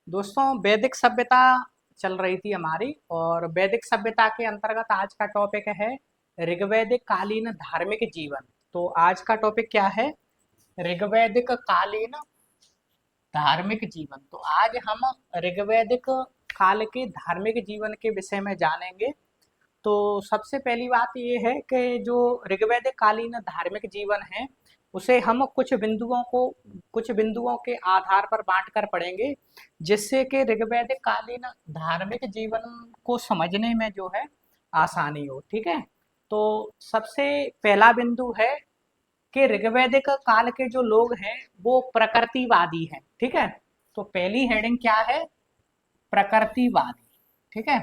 दोस्तों वैदिक सभ्यता चल रही थी हमारी। और वैदिक सभ्यता के अंतर्गत आज का टॉपिक है ऋग्वैदिक कालीन धार्मिक जीवन। तो आज का टॉपिक क्या है? ऋग्वैदिक कालीन धार्मिक जीवन। तो आज हम ऋग्वैदिक काल के धार्मिक जीवन के विषय में जानेंगे। तो सबसे पहली बात ये है कि जो ऋग्वैदिक कालीन धार्मिक जीवन है उसे हम कुछ बिंदुओं के आधार पर बांट कर पढ़ेंगे, जिससे कि ऋग्वैदिक कालीन धार्मिक जीवन को समझने में जो है आसानी हो। ठीक है। तो सबसे पहला बिंदु है कि ऋग्वैदिक काल के जो लोग हैं वो प्रकृतिवादी हैं। ठीक है। तो पहली हेडिंग क्या है? प्रकृतिवादी। ठीक है।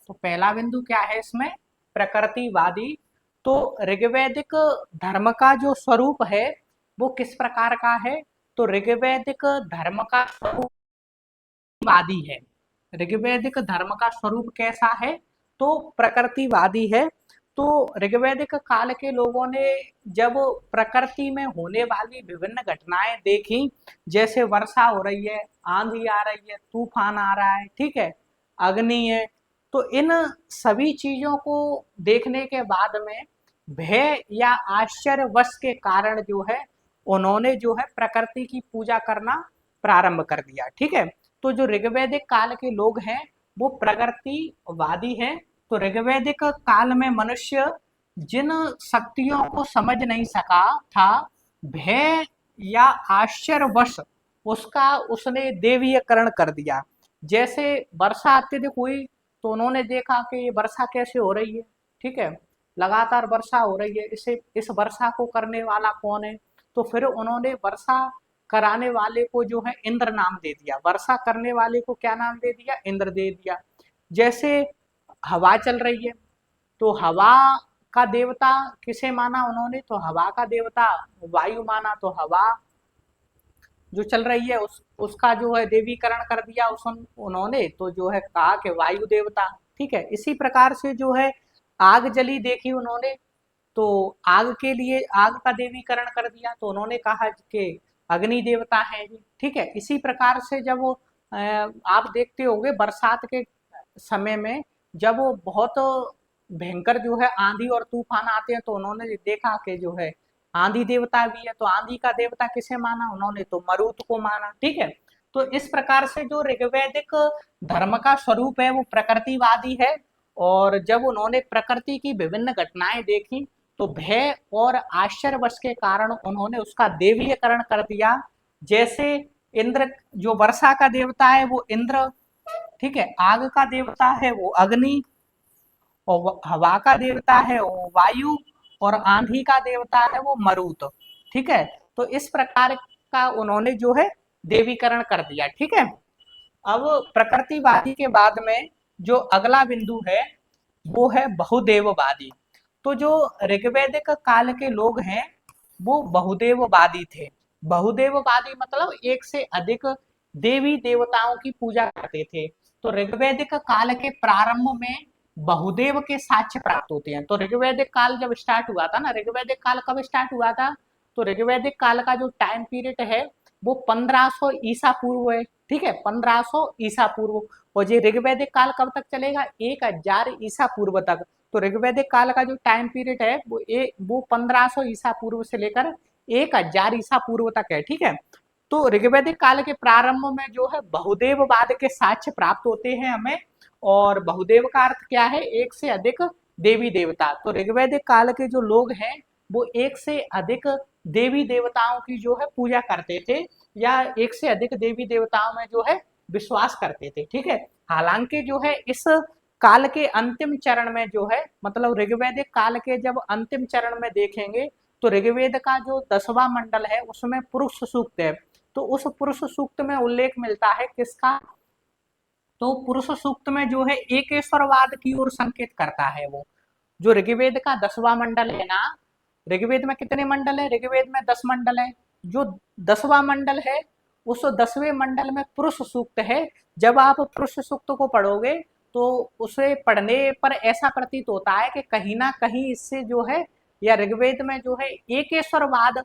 तो पहला बिंदु क्या है इसमें? प्रकृतिवादी। तो ऋग्वैदिक धर्म का जो स्वरूप है वो किस प्रकार का है? तो ऋग्वैदिक धर्म का स्वरूप वादी है। ऋग्वैदिक धर्म का स्वरूप कैसा है? तो प्रकृतिवादी है। तो ऋग्वैदिक काल के लोगों ने जब प्रकृति में होने वाली विभिन्न घटनाएं देखी, जैसे वर्षा हो रही है, आंधी आ रही है, तूफान आ रहा है, ठीक है, अग्नि है, तो इन सभी चीजों को देखने के बाद में भय या आश्चर्यवश के कारण जो है उन्होंने जो है प्रकृति की पूजा करना प्रारंभ कर दिया। ठीक है। तो जो ऋग्वैदिक काल के लोग हैं वो प्रकृतिवादी हैं। तो ऋग्वैदिक काल में मनुष्य जिन शक्तियों को समझ नहीं सका था, भय या आश्चर्यवश उसका उसने देवीयकरण कर दिया। जैसे वर्षा अत्यधिक हुई तो उन्होंने देखा कि ये वर्षा कैसे हो रही है। ठीक है। लगातार वर्षा हो रही है, इसे इस वर्षा को करने वाला कौन है? तो फिर उन्होंने वर्षा कराने वाले को जो है इंद्र नाम दे दिया। वर्षा करने वाले को क्या नाम दे दिया? इंद्र दे दिया। जैसे हवा चल रही है तो हवा का देवता किसे माना उन्होंने? तो हवा का देवता वायु माना। तो हवा जो चल रही है उसका जो है देवीकरण कर दिया उन्होंने। तो जो है कहा कि वायु देवता। ठीक है। इसी प्रकार से जो है आग जली देखी उन्होंने, तो आग के लिए आग का देवीकरण कर दिया, तो उन्होंने कहा कि अग्नि देवता है जी। ठीक है। इसी प्रकार से जब वो आप देखते होंगे बरसात के समय में जब वो बहुत भयंकर जो है आंधी और तूफान आते हैं, तो उन्होंने देखा कि जो है आंधी देवता भी है। तो आंधी का देवता किसे माना उन्होंने? तो मरुत को माना। ठीक है। तो इस प्रकार से जो ऋग्वैदिक धर्म का स्वरूप है वो प्रकृतिवादी है। और जब उन्होंने प्रकृति की विभिन्न घटनाएं देखी तो भय और आश्चर्यवश के कारण उन्होंने उसका देवीयकरण कर दिया। जैसे इंद्र जो वर्षा का देवता है वो इंद्र, ठीक है, आग का देवता है वो अग्नि, और हवा का देवता है वो वायु, और आंधी का देवता है वो मरुत। ठीक है। तो इस प्रकार का उन्होंने जो है देवीकरण कर दिया। ठीक है। अब प्रकृतिवादी के बाद में जो अगला बिंदु है वो है बहुदेववादी। तो जो ऋग्वैदिक काल के लोग हैं वो बहुदेववादी थे। बहुदेववादी मतलब एक से अधिक देवी देवताओं की पूजा करते थे। तो ऋग्वैदिक काल के प्रारंभ में बहुदेव के साक्ष्य प्राप्त होते हैं। तो ऋग्वैदिक काल जब स्टार्ट हुआ था ना, ऋग्वैदिक काल कब स्टार्ट हुआ था? तो ऋग्वैदिक काल का जो टाइम पीरियड है वो 1500 ईसा पूर्व है। ठीक है। 1500 ईसा पूर्व। और ये ऋग्वैदिक काल कब तक चलेगा? 1000 ईसा पूर्व तक। तो ऋग्वैदिक काल का जो टाइम पीरियड है वो 1500 ईसा पूर्व से लेकर 1000 ईसा पूर्व तक है। ठीक है। तो ऋग्वैदिक काल के प्रारंभ में जो है बहुदेववाद के साक्ष्य प्राप्त होते हैं हमें। और बहुदेव का अर्थ क्या है? एक से अधिक देवी देवता। तो ऋग्वैदिक काल के जो लोग हैं वो एक से अधिक देवी देवताओं की जो है पूजा करते थे, या एक से अधिक देवी देवताओं में जो है विश्वास करते थे। ठीक है। हालांकि जो है इस काल के अंतिम चरण में जो है, मतलब ऋग्वैदिक काल के जब अंतिम चरण में देखेंगे तो ऋग्वेद का जो 10वां मंडल है उसमें पुरुष सूक्त है। तो उस पुरुष सूक्त में उल्लेख मिलता है किसका? तो पुरुष सूक्त में जो है एकेश्वरवाद की ओर संकेत करता है वो। जो ऋग्वेद का 10वां मंडल है ना, ऋग्वेद में कितने मंडल है? ऋग्वेद में 10 मंडल है। जो 10वां मंडल है उस 10वें मंडल में पुरुष सूक्त है। जब आप पुरुष सूक्त को पढ़ोगे तो उसे पढ़ने पर ऐसा प्रतीत होता है कि कहीं ना कहीं इससे जो है, या ऋग्वेद में जो है एकेश्वरवाद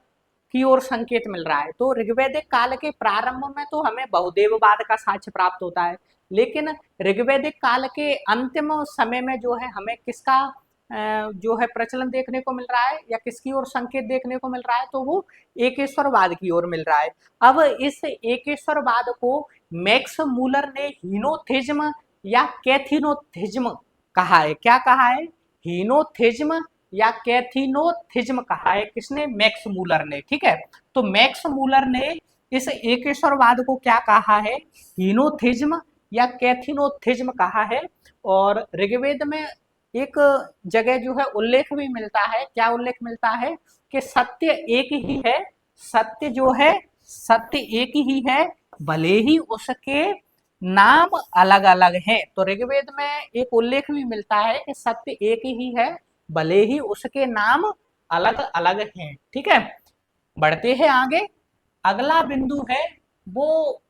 की ओर संकेत मिल रहा है। तो ऋग्वैदिक काल के प्रारंभ में तो हमें बहुदेववाद का साक्ष्य प्राप्त होता है, लेकिन ऋग्वैदिक काल के अंतिम समय में जो है हमें किसका जो है प्रचलन देखने को मिल रहा है या किसकी ओर संकेत देखने को मिल रहा है, तो वो एकेश्वरवाद की ओर मिल रहा है। अब इस एकेश्वरवाद को मैक्स मूलर ने हीनोथिज्म या कैथिनोथिज्म कहा है। क्या कहा है? हीनोथिज्म या कैथिनोथिज्म कहा है। किसने? मैक्स मूलर ने। ठीक है, तो मैक्स मूलर ने इस एकेश्वरवाद को क्या कहा है? हीनोथिज्म या कैथिनोथिज्म कहा है। और ऋग्वेद में एक जगह जो है उल्लेख भी मिलता है। क्या उल्लेख मिलता है? कि सत्य एक ही है, सत्य जो है सत्य एक ही है, भले ही उसके नाम अलग अलग हैं। तो ऋग्वेद में एक उल्लेख भी मिलता है कि सत्य एक ही है, भले ही उसके नाम अलग अलग हैं। ठीक है, बढ़ते हैं आगे। अगला बिंदु है वो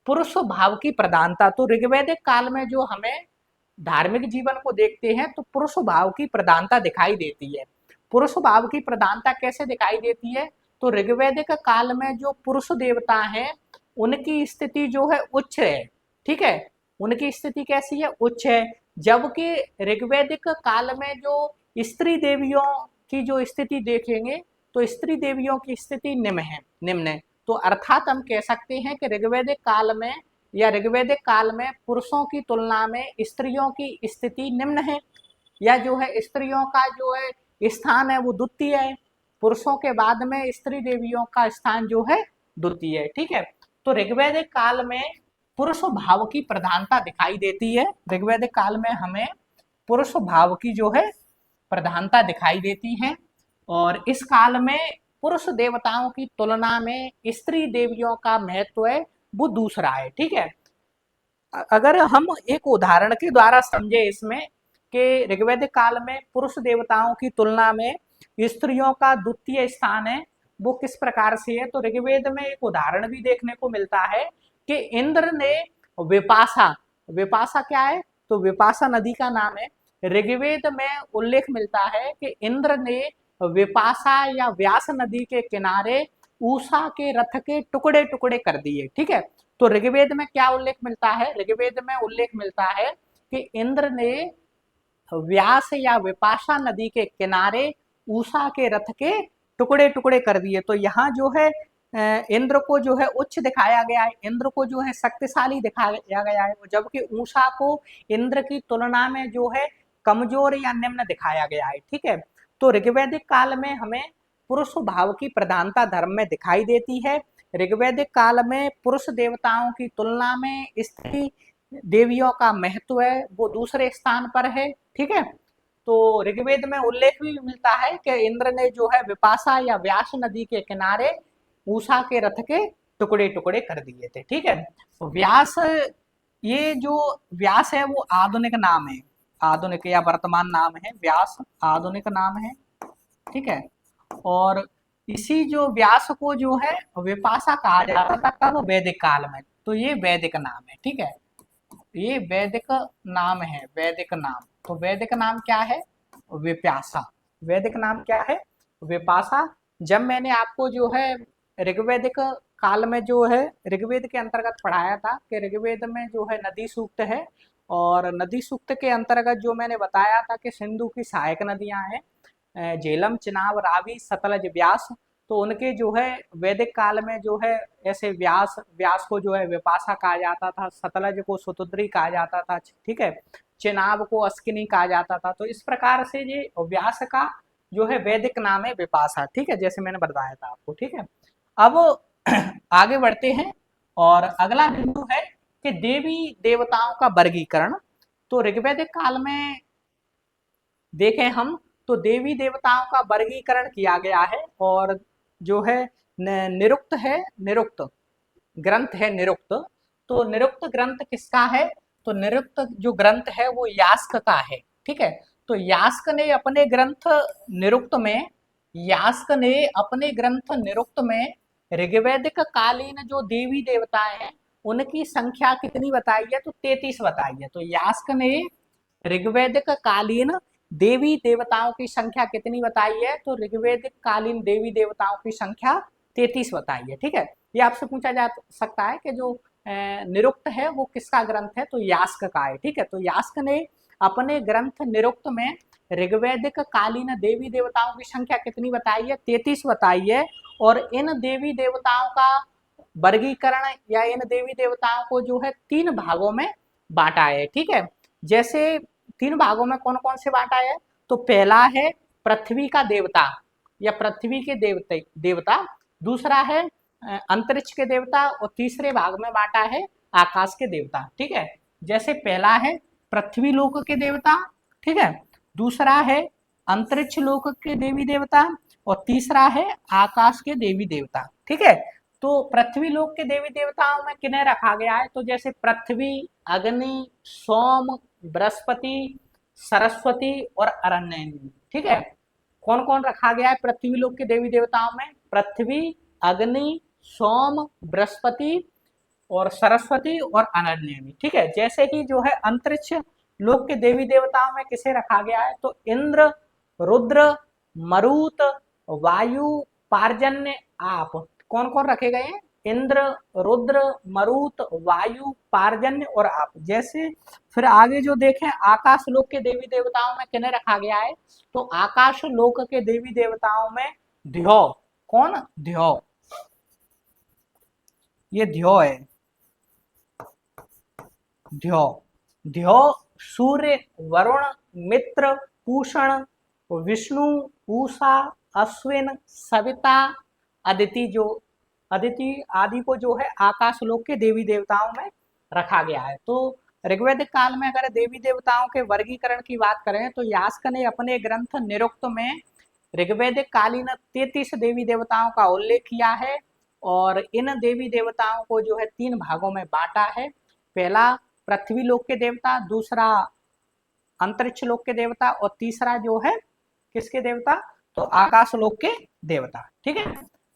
पुरुष भाव की प्रधानता। तो ऋग्वैदिक काल में जो हमें धार्मिक जीवन को देखते हैं तो पुरुष भाव की प्रधानता दिखाई देती है। पुरुष भाव की प्रधानता कैसे दिखाई देती है? तो ऋग्वैदिक काल में जो पुरुष देवता हैं उनकी स्थिति जो है उच्च है। ठीक है, उनकी स्थिति कैसी है? उच्च है। जबकि ऋग्वैदिक काल में जो स्त्री देवियों की जो स्थिति देखेंगे तो स्त्री देवियों की स्थिति निम्न है। तो अर्थात हम कह सकते हैं कि ऋग्वैदिक काल में या ऋग्वैदिक काल में पुरुषों की तुलना में स्त्रियों की स्थिति निम्न है, या जो है स्त्रियों का जो है स्थान है वो द्वितीय है। पुरुषों के बाद में स्त्री देवियों का स्थान जो है द्वितीय है। ठीक है, तो ऋग्वैदिक काल में पुरुष भाव की प्रधानता दिखाई देती है। ऋग्वैदिक काल में हमें पुरुष भाव की जो है प्रधानता दिखाई देती है, और इस काल में पुरुष देवताओं की तुलना में स्त्री देवियों का महत्व है वो दूसरा है। ठीक है, अगर हम एक उदाहरण के द्वारा समझे इसमें कि ऋग्वैदिक काल में पुरुष देवताओं की तुलना में स्त्रियों का द्वितीय स्थान है, वो किस प्रकार से है, तो ऋग्वेद में एक उदाहरण भी देखने को मिलता है कि इंद्र ने विपाशा, विपाशा क्या है? तो विपाशा नदी का नाम है। ऋग्वेद में उल्लेख मिलता है कि इंद्र ने विपाशा या व्यास नदी के किनारे उषा के रथ के टुकड़े टुकड़े कर दिए। ठीक है, तो ऋग्वेद में क्या उल्लेख मिलता है? ऋग्वेद में उल्लेख मिलता है कि इंद्र ने व्यास या विपाशा नदी के किनारे उषा के रथ के टुकड़े टुकड़े कर दिए। तो यहाँ जो है इंद्र को जो है उच्च दिखाया गया है, इंद्र को जो है शक्तिशाली दिखाया गया है, जबकि उषा को इंद्र की तुलना में जो है कमजोर या निम्न दिखाया गया है। ठीक है, तो ऋग्वैदिक काल में हमें पुरुष भाव की प्रधानता धर्म में दिखाई देती है। ऋग्वैदिक काल में पुरुष देवताओं की तुलना में स्त्री देवियों का महत्व है वो दूसरे स्थान पर है। ठीक है, तो ऋग्वेद में उल्लेख भी मिलता है कि इंद्र ने जो है विपाशा या व्यास नदी के किनारे उषा के रथ के टुकड़े टुकड़े कर दिए थे। ठीक है, तो व्यास, ये जो व्यास है वो आधुनिक नाम है, आधुनिक या वर्तमान नाम है, व्यास आधुनिक नाम है। ठीक है, और इसी जो व्यास को जो है विपाशा कहा जाता था कब? वैदिक काल में। तो ये वैदिक नाम है। ठीक है, ये वैदिक नाम है, वैदिक नाम। तो वैदिक नाम क्या है? विपाशा। वैदिक नाम क्या है? विपाशा। जब मैंने आपको जो है ऋग्वैदिक काल में जो है ऋग्वेद के अंतर्गत पढ़ाया था कि ऋग्वेद में जो है नदी सूक्त है, और नदी सूक्त के अंतर्गत जो मैंने बताया था कि सिंधु की सहायक नदियां हैं झेलम, चिनाब, रावी, सतलज, व्यास। तो उनके जो है वैदिक काल में जो है ऐसे व्यास, व्यास को जो है विपाशा कहा जाता था, सतलज को सुतुद्री कहा जाता था। ठीक है, चिनाब को अस्किनी कहा जाता था। तो इस प्रकार से ये व्यास का जो है वैदिक नाम है विपाशा। ठीक है, जैसे मैंने बताया था आपको। ठीक है, अब आगे बढ़ते हैं, और अगला बिंदु है कि देवी देवताओं का वर्गीकरण। तो ऋग्वैदिक काल में देखें हम तो देवी देवताओं का वर्गीकरण किया गया है, और जो है निरुक्त है, निरुक्त ग्रंथ है निरुक्त। तो निरुक्त ग्रंथ किसका है? तो निरुक्त जो ग्रंथ है वो यास्क का है। ठीक है, तो यास्क ने अपने ग्रंथ निरुक्त में, यास्क ने अपने ग्रंथ निरुक्त में ऋग्वैदिक कालीन जो देवी देवताएं हैं उनकी संख्या कितनी बताई है? तो 33 बताई है। तो यास्क ने ऋग्वैदिक कालीन देवी देवताओं की संख्या कितनी बताई है? तो ऋग्वेदिक कालीन देवी देवताओं की संख्या 33 बताई है। ठीक है, ये आपसे पूछा जा सकता है कि जो निरुक्त है वो किसका ग्रंथ है? तो यास्क का है। ठीक है, तो यास्क ने अपने ग्रंथ निरुक्त में ऋग्वेदिक कालीन देवी देवताओं की संख्या कितनी बताई है? 33 बताई है। और इन देवी देवताओं का वर्गीकरण या इन देवी देवताओं को जो है 3 भागों में बांटा है। ठीक है, जैसे 3 भागों में कौन कौन से बांटा है? तो पहला है पृथ्वी का देवता या पृथ्वी के देवता, दूसरा है अंतरिक्ष के देवता, और तीसरे भाग में बांटा है आकाश के देवता। ठीक है, जैसे पहला है पृथ्वी लोक के देवता, ठीक है, दूसरा है अंतरिक्ष लोक के देवी देवता, और तीसरा है आकाश के देवी देवता। ठीक है, तो पृथ्वी लोक के देवी देवताओं में किन्हें रखा गया है? तो जैसे पृथ्वी, अग्नि, सोम, बृहस्पति, सरस्वती और अरण्यनी। ठीक है, कौन कौन रखा गया है पृथ्वी लोक के देवी देवताओं में? पृथ्वी, अग्नि, सोम, बृहस्पति और सरस्वती और अनन्य। ठीक है, जैसे ही जो है अंतरिक्ष लोक के देवी देवताओं में किसे रखा गया है? तो इंद्र, रुद्र, मरुत, वायु, पार्जन्य, आप। कौन कौन रखे गए हैं? इंद्र, रुद्र, मरुत, वायु, पार्जन्य और आप। जैसे फिर आगे जो देखें आकाश लोक के देवी देवताओं में किन्हें रखा गया है? तो आकाश लोक के देवी देवताओं में ध्यो। कौन? ध्यो, ये ध्यो है। ध्यो, ध्यो सूर्य, वरुण, मित्र, पूषण, विष्णु, उषा, अश्विन, सविता, अदिति, जो अदिति आदि को जो है आकाश लोक के देवी देवताओं में रखा गया है। तो ऋग्वेदिक काल में अगर देवी देवताओं के वर्गीकरण की बात करें तो यास्क ने अपने ग्रंथ निरुक्त में ऋग्वेदिक कालीन 33 देवी देवताओं का उल्लेख किया है, और इन देवी देवताओं को जो है 3 भागों में बांटा है। पहला पृथ्वी लोक के देवता, दूसरा अंतरिक्ष लोक के देवता, और तीसरा जो है किसके देवता? तो आकाश लोक के देवता। ठीक है,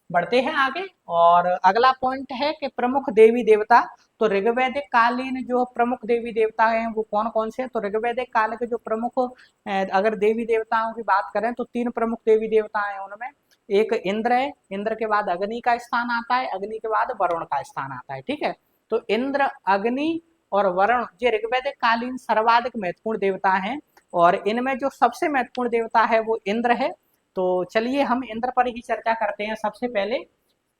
बढ़ते हैं आगे। और अगला पॉइंट है कि प्रमुख देवी देवता। तो ऋग्वैदिक कालीन जो प्रमुख देवी देवता हैं वो कौन कौन से हैं? तो ऋग्वैदिक काल के जो प्रमुख अगर देवी देवताओं की बात करें तो 3 प्रमुख देवी देवता हैं। उनमें एक इंद्र है, इंद्र के बाद अग्नि का स्थान आता है, अग्नि के बाद वरुण का स्थान आता है। ठीक है, तो इंद्र, अग्नि और वरुण ये ऋग्वैदिक कालीन सर्वाधिक महत्वपूर्ण देवता हैं, और इनमें जो सबसे महत्वपूर्ण देवता है वो इंद्र है। तो चलिए हम इंद्र पर ही चर्चा करते हैं। सबसे पहले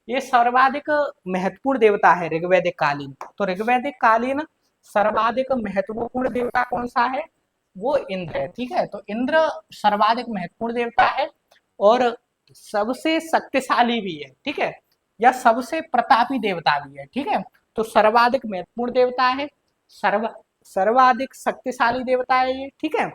ये सर्वाधिक महत्वपूर्ण देवता है ऋग्वैदिक कालीन। तो ऋग्वैदिक कालीन सर्वाधिक महत्वपूर्ण देवता कौन सा है? वो इंद्र है। ठीक है, तो इंद्र सर्वाधिक महत्वपूर्ण देवता है और सबसे शक्तिशाली भी है। ठीक है, या सबसे प्रतापी देवता भी है। ठीक है, तो सर्वाधिक महत्वपूर्ण देवता है, सर्वाधिक शक्तिशाली देवता है ये। ठीक है,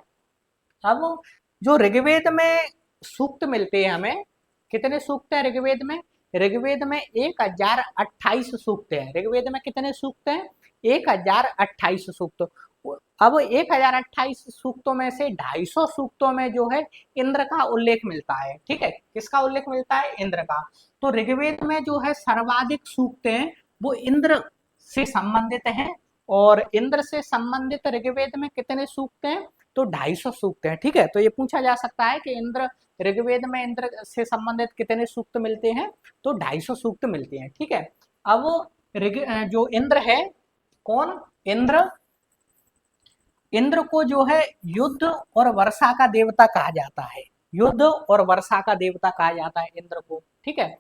अब जो ऋग्वेद में सूक्त मिलते हैं हमें, कितने सूक्त हैं ऋग्वेद में? ऋग्वेद में 1028 सूक्त हैं। ऋग्वेद में कितने सूक्त हैं? 1028 सूक्त। अब 1028 सूक्तों में से 250 सूक्तों में जो है इंद्र का उल्लेख मिलता है। ठीक है, किसका उल्लेख मिलता है? इंद्र का। तो ऋग्वेद में जो है सर्वाधिक सूक्त हैं वो इंद्र से संबंधित हैं, और इंद्र से संबंधित ऋग्वेद में कितने सूक्त हैं? तो 250 सूक्त हैं। ठीक है, तो ये पूछा जा सकता है कि इंद्र ऋग्वेद में इंद्र से संबंधित कितने सूक्त मिलते हैं? तो 250 सूक्त मिलते हैं। ठीक है, अब जो इंद्र है, कौन? इंद्र, इंद्र को जो है युद्ध और वर्षा का देवता कहा जाता है। युद्ध और वर्षा का देवता कहा जाता है इंद्र को। ठीक है,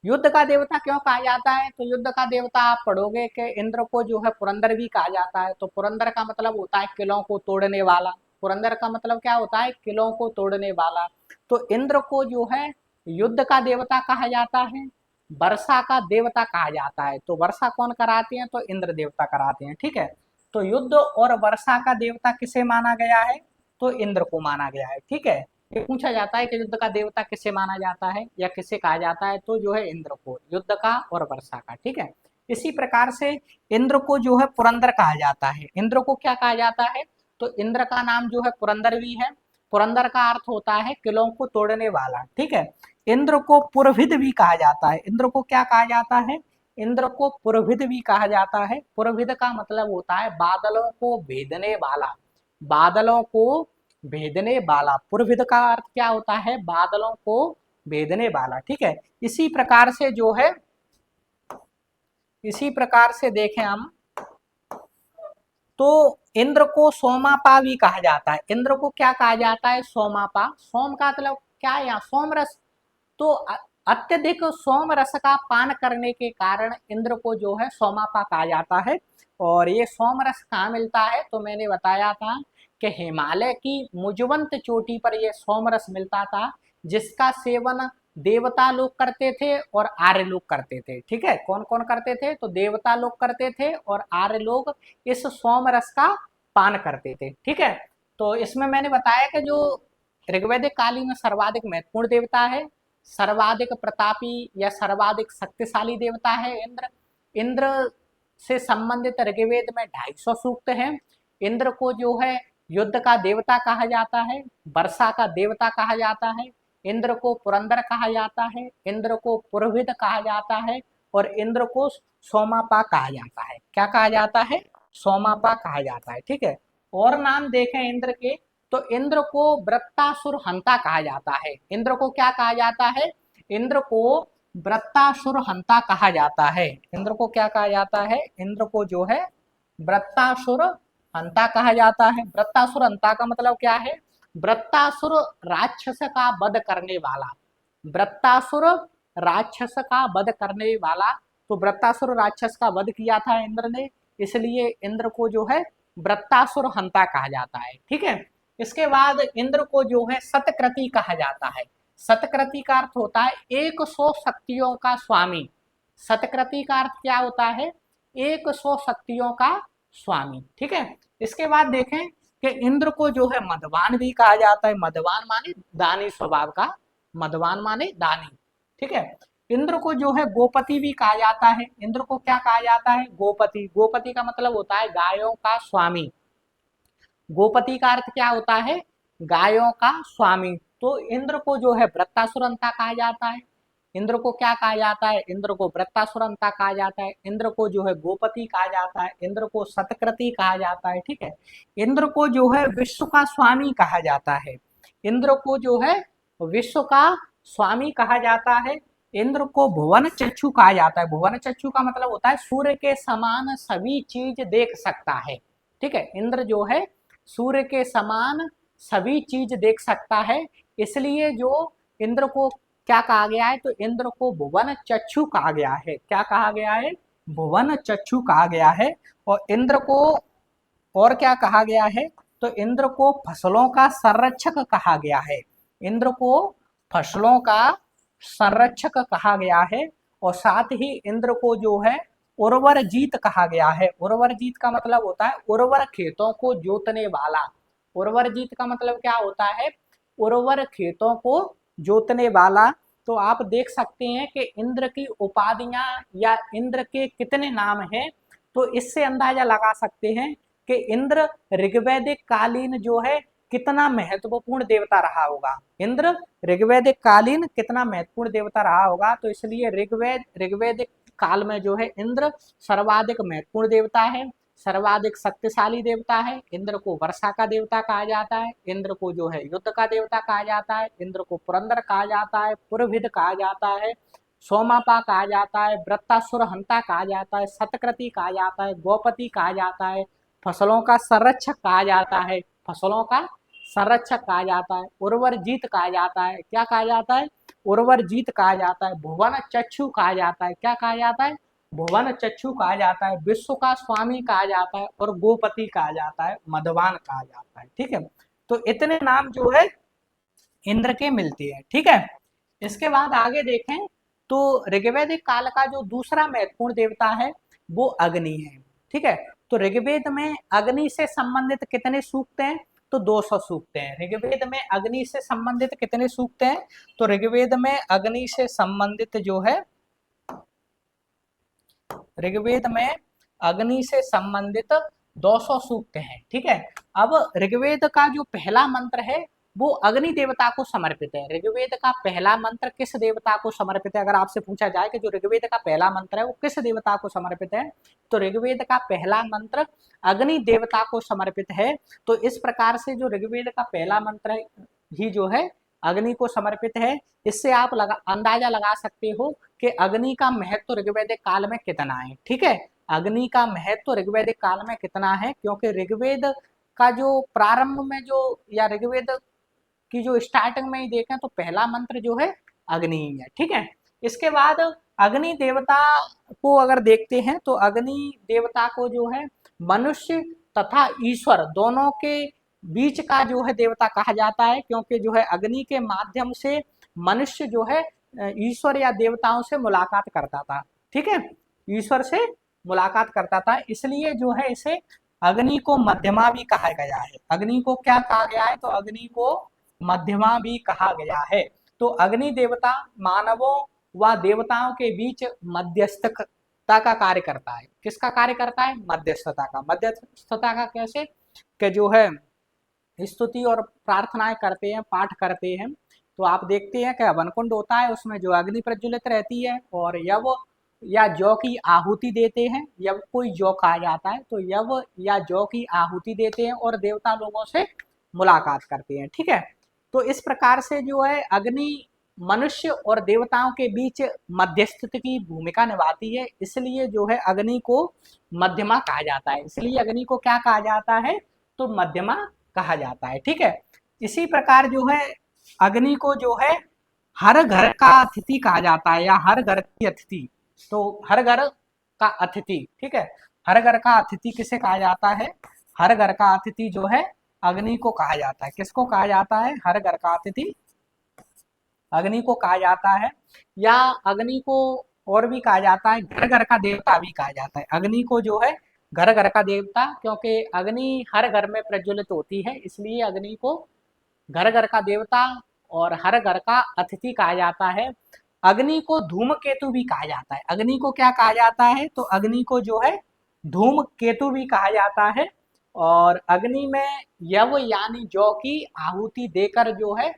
युद्ध का देवता क्यों कहा जाता है? तो युद्ध का देवता आप पढ़ोगे कि इंद्र को जो है पुरंदर भी कहा जाता है। तो पुरंदर का मतलब होता है किलों को तोड़ने वाला। पुरंदर का मतलब क्या होता है? किलों को तोड़ने वाला। तो इंद्र को जो है युद्ध का देवता कहा जाता है, वर्षा का देवता कहा जाता है। तो वर्षा कौन कराते हैं? तो इंद्र देवता कराते हैं। ठीक है, तो युद्ध और वर्षा का देवता किसे माना गया है? तो इंद्र को माना गया है। ठीक है, ये पूछा जाता है कि युद्ध का देवता किसे माना जाता है या किसे कहा जाता है? तो जो है इंद्र को, युद्ध का और वर्षा का। ठीक है, इसी प्रकार से इंद्र को जो है पुरंदर कहा जाता है। इंद्र को क्या कहा जाता है? तो इंद्र का नाम जो है पुरंदर भी है। पुरंदर का अर्थ होता है किलों को तोड़ने वाला। ठीक है, इंद्र को पुरभिद भी कहा जाता है। इंद्र को क्या कहा जाता है? इंद्र को पुरभिद भी कहा जाता है। पुरभिद का मतलब होता है बादलों को भेदने वाला, बादलों को भेदने वाला। पुरभिद का अर्थ क्या होता है? बादलों को भेदने वाला। ठीक है, इसी प्रकार से जो है, इसी प्रकार से देखें हम तो इंद्र को सोमापा भी कहा जाता है। इंद्र को क्या कहा जाता है? सोमापा। सोम का मतलब क्या है यहाँ? सोम रस। तो अत्यधिक सोम रस का पान करने के कारण इंद्र को जो है सोमापा कहा जाता है। और ये सोम रस कहाँ मिलता है? तो मैंने बताया था कि हिमालय की मुजवंत चोटी पर यह सोम रस मिलता था, जिसका सेवन देवता लोग करते थे और आर्य लोग करते थे। ठीक है, कौन कौन करते थे? तो देवता लोग करते थे और आर्य लोग इस सोम रस का पान करते थे। ठीक है, तो इसमें मैंने बताया कि जो ऋग्वैदिक कालीन में सर्वाधिक महत्वपूर्ण देवता है, सर्वाधिक प्रतापी या सर्वाधिक शक्तिशाली देवता है इंद्र। इंद्र से संबंधित ऋग्वेद में 250 सूक्त हैं। इंद्र को जो है युद्ध का देवता कहा जाता है, वर्षा का देवता कहा जाता है, इंद्र को पुरंदर कहा जाता है, इंद्र को पुरोहित कहा जाता है और इंद्र को सोमापा कहा जाता है। क्या कहा जाता है? सोमापा कहा जाता है। ठीक है, और नाम देखें इंद्र के तो इंद्र को वृत्तासुर हंता कहा जाता है। इंद्र को क्या कहा जाता है? इंद्र को वृत्तासुर हंता कहा जाता है। इंद्र को क्या कहा जाता है? इंद्र को जो है वृत्तासुर हंता कहा जाता है। वृत्तासुर हंता का मतलब क्या है? वृत्तासुर राक्षस का वध करने वाला। वृत्तासुर राक्षस का वध करने वाला। तो वृत्तासुर राक्षस का वध किया था इंद्र ने, इसलिए इंद्र को जो है वृत्तासुर हंता कहा जाता है। ठीक है, इसके बाद इंद्र को जो है सतक्रति कहा जाता है। सतक्रति का अर्थ होता है 100 शक्तियों का स्वामी। सतक्रति का अर्थ क्या होता है? 100 शक्तियों का स्वामी। ठीक है, इसके बाद देखें कि इंद्र को जो है मदवान भी कहा जाता है। मदवान माने दानी स्वभाव का, मदवान माने दानी। ठीक है, इंद्र को जो है गोपति भी कहा जाता है। इंद्र को क्या कहा जाता है? गोपति। गोपति का मतलब होता है गायों का स्वामी। गोपति का अर्थ क्या होता है? गायों का स्वामी। तो इंद्र को जो है वृत्तासुरंता कहा जाता है। इंद्र को क्या कहा जाता है? इंद्र को वृत्तासुरंता कहा जाता है। इंद्र को जो है गोपति कहा जाता है। इंद्र को सतकृति कहा जाता है। ठीक है, इंद्र को जो है विश्व का स्वामी कहा जाता है। इंद्र को जो है विश्व का स्वामी कहा जाता है। इंद्र को भुवन चक्षु कहा जाता है। भुवन चक्षु का मतलब होता है सूर्य के समान सभी चीज देख सकता है। ठीक है, इंद्र जो है सूर्य के समान सभी चीज देख सकता है, इसलिए जो इंद्र को क्या कहा गया है? तो इंद्र को भुवन चक्षु कहा गया है। क्या कहा गया है? भुवन चक्षु कहा गया है। और इंद्र को और क्या कहा गया है? तो इंद्र को फसलों का संरक्षक कहा गया है। इंद्र को फसलों का संरक्षक कहा गया है। और साथ ही इंद्र को जो है उर्वर जीत कहा गया है। उर्वर जीत का मतलब होता है उर्वर खेतों को जोतने वाला। उर्वर जीत का मतलब क्या होता है? उर्वर खेतों को जोतने वाला। तो आप देख सकते हैं कि इंद्र की उपाधियां या इंद्र के कितने नाम हैं, तो इससे अंदाजा लगा सकते हैं कि इंद्र ऋग्वैदिक कालीन जो है कितना महत्वपूर्ण देवता रहा होगा। इंद्र ऋग्वैदिक कालीन कितना महत्वपूर्ण देवता रहा होगा। तो इसलिए ऋग्वैदिक काल में जो है इंद्र सर्वाधिक महत्वपूर्ण देवता है, सर्वाधिक शक्तिशाली देवता है। इंद्र को वर्षा का देवता कहा जाता है। इंद्र को जो है युद्ध का देवता कहा जाता है। इंद्र को पुरंदर कहा जाता है, पुरभिद कहा जाता है, सोमापा कहा जाता है, वृत्तासुर हंता कहा जाता है, सतकृति कहा जाता है, गोपति कहा जाता है, फसलों का संरक्षक कहा जाता है, फसलों का संरक्षक कहा जाता है, उर्वर जीत कहा जाता है। क्या कहा जाता है? उर्वर जीत कहा जाता है। भुवन चक्षु कहा जाता है। क्या कहा जाता है? भुवन चक्षु कहा जाता है। विश्व का स्वामी कहा जाता है और गोपति कहा जाता है, मदवान कहा जाता है। ठीक है, तो इतने नाम जो है इंद्र के मिलते हैं। ठीक है, इसके बाद आगे देखें तो ऋग्वैदिक काल का जो दूसरा महत्वपूर्ण देवता है वो अग्नि है। ठीक है, तो ऋग्वेद में अग्नि से संबंधित कितने सूक्त हैं? तो 200 सूक्त हैं। ऋग्वेद में अग्नि से संबंधित कितने सूक्त हैं? तो ऋग्वेद में अग्नि से संबंधित जो है, ऋग्वेद में अग्नि से संबंधित 200 सूक्त हैं। ठीक है, अब ऋग्वेद का जो पहला मंत्र है वो अग्नि देवता को समर्पित है। ऋग्वेद का पहला मंत्र किस देवता को समर्पित है? अगर आपसे पूछा जाए कि जो ऋग्वेद का पहला मंत्र है वो किस देवता को समर्पित है, तो ऋग्वेद का पहला मंत्र अग्नि देवता को समर्पित है। तो इस प्रकार से जो ऋग्वेद का पहला मंत्र ही जो है अग्नि को समर्पित है। इससे आप अंदाजा लगा सकते हो कि अग्नि का महत्व ऋग्वेदिक काल में कितना है। ठीक है, अग्नि का महत्व ऋग्वेदिक काल में कितना है, क्योंकि ऋग्वेद का जो प्रारंभ में जो या ऋग्वेद की जो स्टार्टिंग में ही देखें तो पहला मंत्र जो है अग्नि ही है। ठीक है, इसके बाद अग्नि देवता को अगर देखते हैं तो अग्नि देवता को जो है मनुष्य तथा ईश्वर दोनों के बीच का जो है देवता कहा जाता है, क्योंकि जो है अग्नि के माध्यम से मनुष्य जो है ईश्वर या देवताओं से मुलाकात करता था। ठीक है, ईश्वर से मुलाकात करता था, इसलिए जो है इसे अग्नि को मध्यमा भी कहा गया है। अग्नि को क्या कहा गया है, तो अग्नि को मध्यमा भी कहा गया है। तो अग्नि देवता मानवों व देवताओं के बीच मध्यस्थता का कार्य करता है। किसका कार्य करता है? मध्यस्थता का। मध्यस्थता का कैसे कि जो है स्तुति और प्रार्थनाएं करते हैं, पाठ करते हैं, तो आप देखते हैं कि हवन कुंड होता है, उसमें जो अग्नि प्रज्वलित रहती है और यव या जौ की आहुति देते हैं। यव कोई जौ कहा जाता है, तो यव या जौ की आहुति देते हैं और देवता लोगों से मुलाकात करते हैं। ठीक है, तो इस प्रकार से जो है अग्नि मनुष्य और देवताओं के बीच मध्यस्थ की भूमिका निभाती है, इसलिए जो है अग्नि को मध्यमा कहा जाता है। इसलिए अग्नि को क्या कहा जाता है, तो मध्यमा कहा जाता है। ठीक है, इसी प्रकार जो है अग्नि को जो है हर घर का अतिथि कहा जाता है, या हर घर की अतिथि। तो हर घर का अतिथि, ठीक है, हर घर का अतिथि किसे कहा जाता है? हर घर का अतिथि जो है अग्नि को कहा जाता है। किसको कहा जाता है? हर घर का अतिथि अग्नि को कहा जाता है, या अग्नि को और भी कहा जाता है घर घर का देवता भी कहा जाता है। अग्नि को जो है घर घर का देवता, क्योंकि अग्नि हर घर में प्रज्वलित होती है, इसलिए अग्नि को घर घर का देवता और हर घर का अतिथि कहा जाता है। अग्नि को धूमकेतु भी कहा जाता है। अग्नि को क्या कहा जाता है, तो अग्नि को जो है धूमकेतु भी कहा जाता है। और अग्नि में यव यानी जौ की आहुति देकर जो है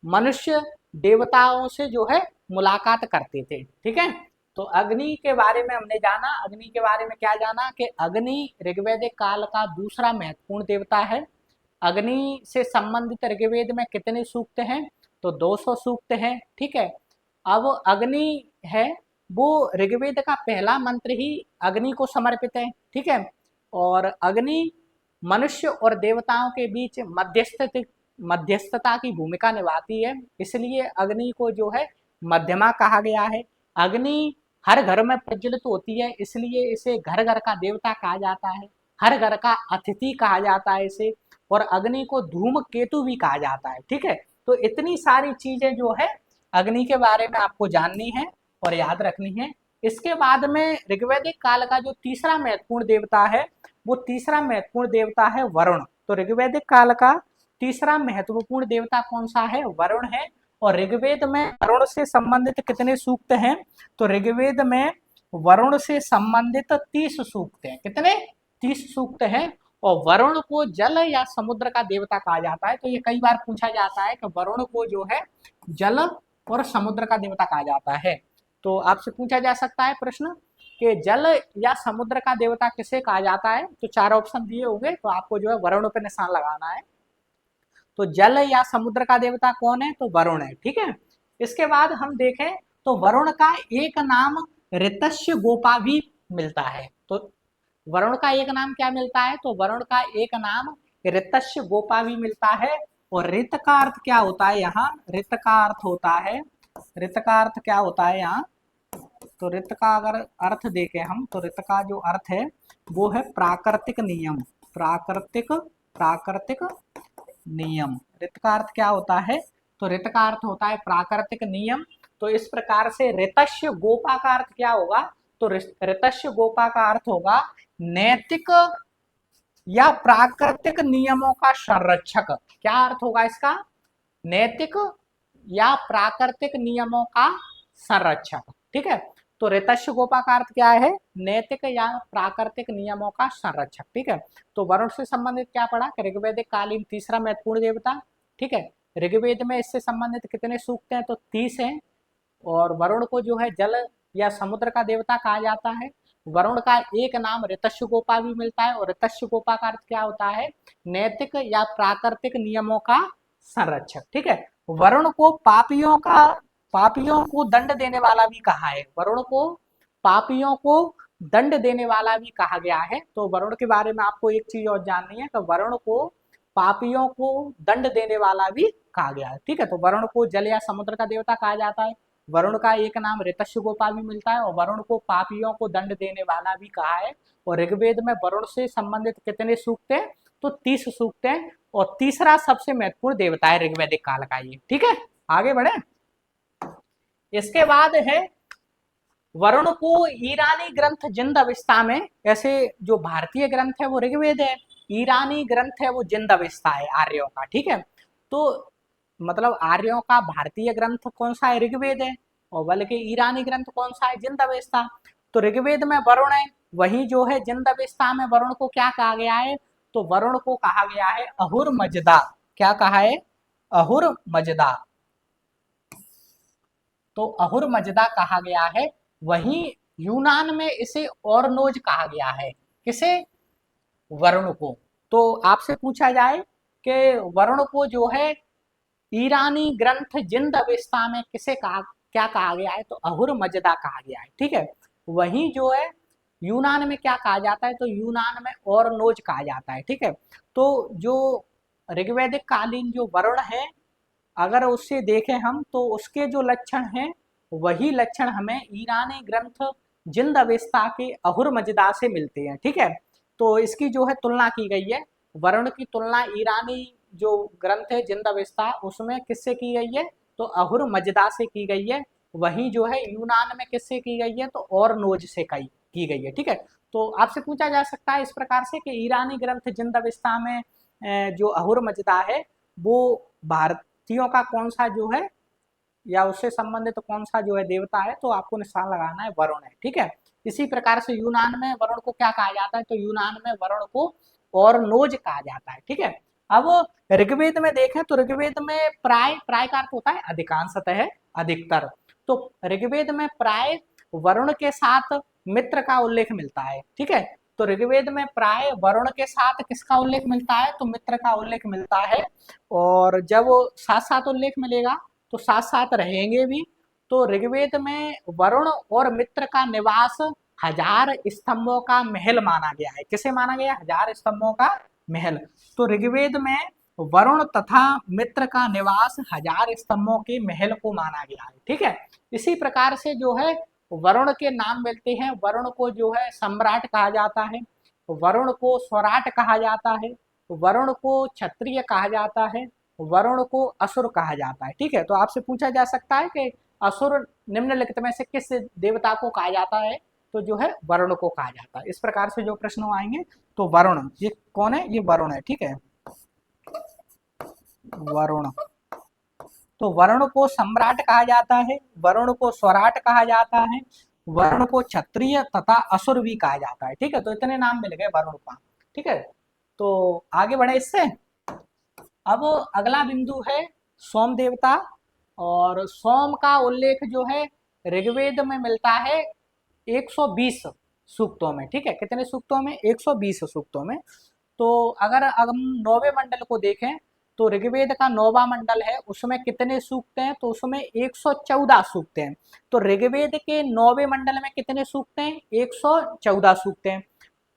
मनुष्य देवताओं से जो है मुलाकात करते थे। ठीक है, तो अग्नि के बारे में हमने जाना। अग्नि के बारे में क्या जाना कि अग्नि ऋग्वैदिक काल का दूसरा महत्वपूर्ण देवता है। अग्नि से संबंधित ऋग्वेद में कितने सूक्त हैं, तो 200 सूक्त हैं। ठीक है, अब अग्नि है वो ऋग्वेद का पहला मंत्र ही अग्नि को समर्पित है। ठीक है, और अग्नि मनुष्य और देवताओं के बीच मध्यस्थता की भूमिका निभाती है, इसलिए अग्नि को जो है मध्यमा कहा गया है। अग्नि हर घर में प्रज्वलित होती है, इसलिए इसे घर घर का देवता कहा जाता है, हर घर का अतिथि कहा जाता है इसे, और अग्नि को धूमकेतु भी कहा जाता है। ठीक है, तो इतनी सारी चीजें जो है अग्नि के बारे में आपको जाननी है और याद रखनी है। इसके बाद में ऋग्वैदिक काल का जो तीसरा महत्वपूर्ण देवता है, वो तीसरा महत्वपूर्ण देवता है वरुण। तो ऋग्वैदिक काल का तीसरा महत्वपूर्ण देवता कौन सा है? वरुण है। और ऋग्वेद में वरुण से संबंधित कितने सूक्त हैं, तो ऋग्वेद में वरुण से संबंधित 30 सूक्त हैं। कितने? 30 सूक्त हैं। और वरुण को जल या समुद्र का देवता कहा जाता है। तो ये कई बार पूछा जाता है कि वरुण को जो है जल और समुद्र का देवता कहा जाता है। तो आपसे पूछा जा सकता है प्रश्न कि जल या समुद्र का देवता किसे कहा जाता है, तो 4 ऑप्शन दिए होंगे, तो आपको जो है वरुण पे निशान लगाना है। तो जल या समुद्र का देवता कौन है, तो वरुण है। ठीक है, इसके बाद हम देखें तो वरुण का एक नाम ऋतस्य गोपा भी मिलता है। तो वरुण का एक नाम क्या मिलता है, तो वरुण का एक नाम ऋतस्य गोपा भी मिलता है। और ऋत का अर्थ क्या होता है यहाँ? ऋत का अर्थ होता है, ऋत का अर्थ क्या होता है यहाँ, तो ऋत का अगर अर्थ देखें हम, तो ऋत का जो अर्थ है वो है प्राकृतिक नियम। प्राकृतिक प्राकृतिक नियम। ऋत का अर्थ क्या होता है, तो ऋत का अर्थ होता है प्राकृतिक नियम। तो इस प्रकार से ऋतस्य गोपा का अर्थ क्या होगा, तो ऋतस्य गोपा का अर्थ होगा नैतिक या प्राकृतिक नियमों का संरक्षक। क्या अर्थ होगा इसका? नैतिक या प्राकृतिक नियमों का संरक्षक। ठीक है, तो ऋतस्य गोपा का अर्थ क्या है? नैतिक या प्राकृतिक नियमों का संरक्षक। ठीक है, तो वरुण से संबंधित क्या पढ़ा? ऋग्वैदिक कालीन तीसरा महत्वपूर्ण देवता। ठीक है। ऋग्वेद में इससे संबंधित कितने सूक्त हैं? तो 30 हैं। और वरुण को जो है जल या समुद्र का देवता कहा जाता है। वरुण का एक नाम ऋतस्यगोपा भी मिलता है, और ऋतस्यगोपा का अर्थ क्या होता है? नैतिक या प्राकृतिक नियमों का संरक्षक। ठीक है। वरुण को पापियों को दंड देने वाला भी कहा है। वरुण को पापियों को दंड देने वाला भी कहा गया है। तो वरुण के बारे में आपको एक चीज और जाननी है कि वरुण को पापियों को दंड देने वाला भी कहा गया है। ठीक है। तो वरुण को जल या समुद्र का देवता कहा जाता है। वरुण का एक नाम ऋतस्यगोपा भी मिलता है, और वरुण को पापियों को दंड देने वाला भी कहा है। और ऋग्वेद में वरुण से संबंधित कितने सूक्त हैं? तो 30 सूक्त हैं। और तीसरा सबसे महत्वपूर्ण देवता है ऋग्वैदिक काल का ये। ठीक है। आगे बढ़े। इसके बाद है वरुण को ईरानी ग्रंथ जिंद अवस्था में, ऐसे जो भारतीय ग्रंथ है वो ऋग्वेद है, ईरानी ग्रंथ है वो जिंद अवस्था है आर्यों का। ठीक है। तो मतलब आर्यों का भारतीय ग्रंथ कौन सा है? ऋग्वेद है। और बल्कि ईरानी ग्रंथ कौन सा है? जिंद अवस्था। तो ऋग्वेद में वरुण है, वही जो है जिंद अवस्था में वरुण को क्या कहा गया है? तो वरुण को कहा गया है अहुर मजदा। क्या कहा है? अहुर मजदा। तो अहुर मजदा कहा गया है। वहीं यूनान में इसे ओरनोज कहा गया है। किसे? वरुण को। तो आपसे पूछा जाए कि वरुण को जो है ईरानी ग्रंथ जिंद अवस्था में किसे कहा, क्या कहा गया है? तो अहुर मजदा कहा गया है। ठीक है। वहीं जो है यूनान में क्या कहा जाता है? तो यूनान में ओरनोज कहा जाता है। ठीक है। तो जो ऋग्वैदिक कालीन जो वरुण है, अगर उससे देखें हम तो उसके जो लक्षण हैं वही लक्षण हमें ईरानी ग्रंथ जिंद अवस्था के अहुर मजदा से मिलते हैं। ठीक है। तो इसकी जो है तुलना की गई है। वरुण की तुलना ईरानी जो ग्रंथ है जिंद अवस्था उसमें किससे की गई है? तो अहुर मजदा से की गई है। वहीं जो है यूनान में किससे की गई है? तो ओरनोज से की गई है। ठीक है। तो आपसे पूछा जा सकता है इस प्रकार से कि ईरानी ग्रंथ जिंद अवस्था में जो अहुर मजदा है वो भारतीयों का कौन सा जो है या उससे संबंधित तो कौन सा जो है देवता है? तो आपको निशान लगाना है वरुण है। ठीक है। इसी प्रकार से यूनान में वरुण को क्या कहा जाता है? तो यूनान में वरुण को ओरनोज कहा जाता है। ठीक है। अब ऋग्वेद में देखें तो ऋग्वेद में प्राय प्राय का अर्थ होता है अधिकांशतः, अधिकतर। तो ऋग्वेद में प्राय वरुण के साथ मित्र का उल्लेख मिलता है। ठीक है। तो ऋग्वेद में प्राय वरुण के साथ किसका उल्लेख मिलता है? तो मित्र का उल्लेख मिलता है। और जब साथ साथ उल्लेख मिलेगा तो साथ साथ रहेंगे भी। तो ऋग्वेद में वरुण और मित्र का निवास 1000 स्तंभों का महल माना गया है। किसे माना गया? 1000 स्तंभों का महल। तो ऋग्वेद में वरुण तथा मित्र का निवास 1000 स्तंभों के महल को माना गया है। ठीक है। इसी प्रकार से जो है वरुण के नाम मिलते हैं। वरुण को जो है सम्राट कहा जाता है, वरुण को स्वराट कहा जाता है, वरुण को क्षत्रिय कहा जाता है, वरुण को असुर कहा जाता है। ठीक है। तो आपसे पूछा जा सकता है कि असुर निम्नलिखित में से किस देवता को कहा जाता है? तो जो है वरुण को कहा जाता है। इस प्रकार से जो प्रश्न आएंगे तो वरुण, ये कौन है? ये वरुण है। ठीक है। वरुण। तो वरुण को सम्राट कहा जाता है, वरुण को स्वराट कहा जाता है, वरुण को क्षत्रिय तथा असुर भी कहा जाता है। ठीक है। तो इतने नाम मिल गए वरुण का। ठीक है। तो आगे बढ़े इससे। अब अगला बिंदु है सोम देवता। और सोम का उल्लेख जो है ऋग्वेद में मिलता है 120 सूक्तों में। ठीक है। कितने सूक्तों में? 120 सूक्तों में। तो अगर हम 9वें मंडल को देखें तो ऋग्वेद का 9वां मंडल है, उसमें कितने सूक्त हैं? तो उसमें 114 सूक्त हैं। तो ऋग्वेद के 9वें मंडल में कितने सूक्त हैं? 114 सूक्त हैं।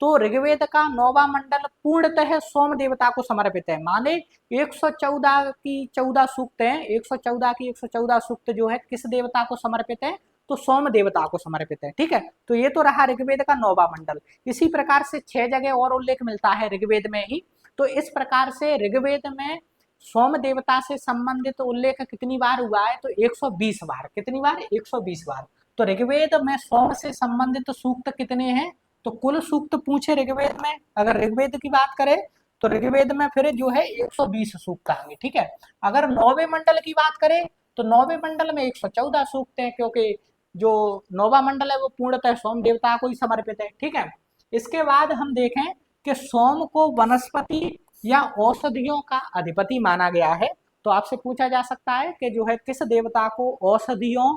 तो ऋग्वेद का 9वां मंडल पूर्णतः सोम देवता को समर्पित है। माने 114 की 14 सूक्त हैं, 114 की 114 सूक्त जो है किस देवता को समर्पित है? तो सोम देवता को समर्पित है। ठीक है। तो ये तो रहा ऋग्वेद का 9वां मंडल। इसी प्रकार से 6 जगह और उल्लेख मिलता है ऋग्वेद में ही। तो इस प्रकार से ऋग्वेद में सोम देवता से संबंधित उल्लेख कितनी बार हुआ है? तो 120 बार। कितनी बार? 120 बार। तो ऋग्वेद में सोम से संबंधित सूक्त कितने हैं? तो कुल सूक्त पूछे ऋग्वेद में, अगर ऋग्वेद की बात करें तो ऋग्वेद में फिर जो है 120 सूक्त आएंगे। ठीक है। अगर 9वें मंडल की बात करें तो 9वें मंडल में 114 सूक्त हैं, क्योंकि जो 9वां मंडल है वो पूर्णतः सोम देवता को ही समर्पित है। ठीक है। इसके बाद हम देखें कि सोम को वनस्पति या औषधियों का अधिपति माना गया है। तो आपसे पूछा जा सकता है कि जो है किस देवता को औषधियों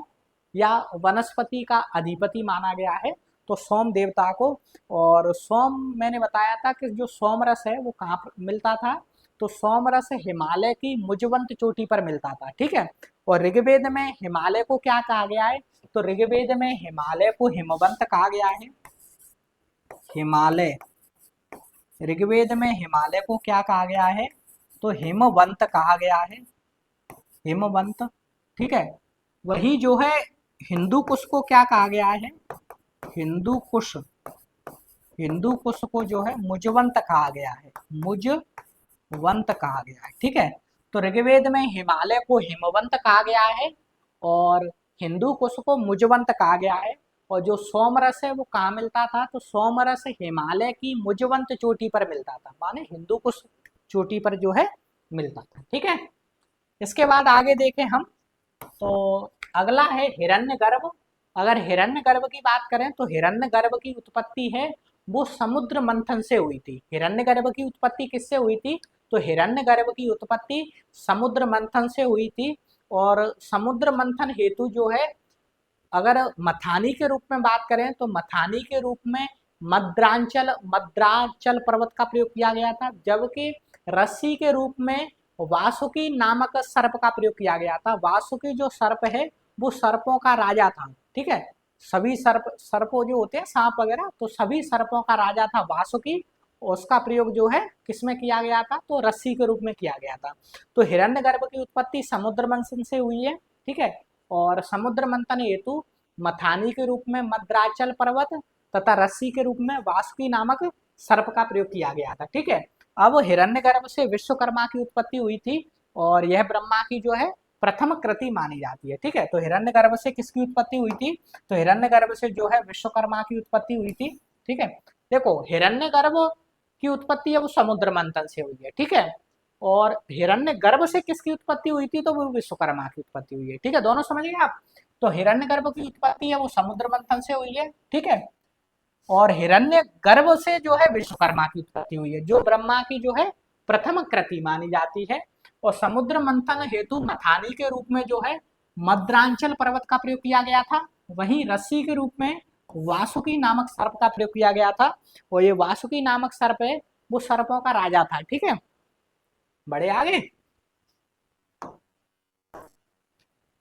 या वनस्पति का अधिपति माना गया है, तो सोम देवता को। और सोम मैंने बताया था कि जो सोमरस है वो कहाँ पर मिलता था, तो सोमरस हिमालय की मुजवंत चोटी पर मिलता था, ठीक है। और ऋग्वेद में हिमालय को क्या कहा गया है, तो ऋग्वेद में हिमालय को हिमवंत कहा गया है। हिमालय, ऋग्वेद में हिमालय को क्या कहा गया है, तो हिमवंत कहा गया है, हिमवंत, ठीक है। वही जो है हिंदू कुश को क्या कहा गया है, हिंदू कुश, हिंदू कुश को जो है मुजवंत कहा गया है, मुजवंत कहा गया है, ठीक है। तो ऋग्वेद में हिमालय को हिमवंत कहा गया है और हिंदू कुश को मुजवंत कहा गया है। और जो सोमरस है वो कहाँ मिलता था, तो सोमरस हिमालय की मुजवंत चोटी पर मिलता था, माने हिंदू कुश चोटी पर जो है मिलता था, ठीक है। इसके बाद आगे देखें हम, तो अगला है हिरण्यगर्भ। अगर हिरण्यगर्भ की बात करें तो हिरण्यगर्भ की उत्पत्ति है वो समुद्र मंथन से हुई थी। हिरण्यगर्भ की उत्पत्ति किससे हुई थी, तो हिरण्यगर्भ की उत्पत्ति समुद्र मंथन से हुई थी। और समुद्र मंथन हेतु जो है, अगर मथानी के रूप में बात करें तो मथानी के रूप में मद्रांचल पर्वत का प्रयोग किया गया था, जबकि रस्सी के रूप में वासुकी नामक सर्प का प्रयोग किया गया था। वासुकी जो सर्प है वो सर्पों का राजा था, ठीक है। सभी सर्पों जो होते हैं सांप वगैरह, तो सभी सर्पों का राजा था वासुकी। उसका प्रयोग जो है किसमें किया गया था, तो रस्सी के रूप में किया गया था। तो हिरण्यगर्भ की उत्पत्ति समुद्र मंथन से हुई है, ठीक है। और समुद्र मंथन हेतु मथानी के रूप में मद्राचल पर्वत तथा रस्सी के रूप में वासुकी नामक सर्प का प्रयोग किया गया था, ठीक है। अब हिरण्यगर्भ से विश्वकर्मा की उत्पत्ति हुई थी और यह ब्रह्मा की जो है प्रथम कृति मानी जाती है, ठीक है। तो हिरण्यगर्भ से किसकी उत्पत्ति हुई थी, तो हिरण्यगर्भ से जो है विश्वकर्मा की उत्पत्ति हुई थी, ठीक है। देखो हिरण्यगर्भ की उत्पत्ति है वो समुद्र मंथन से हुई है, ठीक है। और हिरण्यगर्भ से किसकी उत्पत्ति हुई थी, तो वो विश्वकर्मा की उत्पत्ति हुई है, ठीक है। दोनों समझ गए आप। तो हिरण्यगर्भ की उत्पत्ति है वो समुद्र मंथन से हुई है, ठीक है। और हिरण्यगर्भ से जो है विश्वकर्मा की उत्पत्ति हुई है, जो ब्रह्मा की जो है प्रथम कृति मानी जाती है। और समुद्र मंथन हेतु मथानी के रूप में जो है मद्रांचल पर्वत का प्रयोग किया गया था। वहीं रस्सी के रूप में वासुकी नामक सर्प का प्रयोग किया गया था। और ये वासुकी नामक सर्प है वो सर्पों का राजा था, ठीक है। बड़े आगे,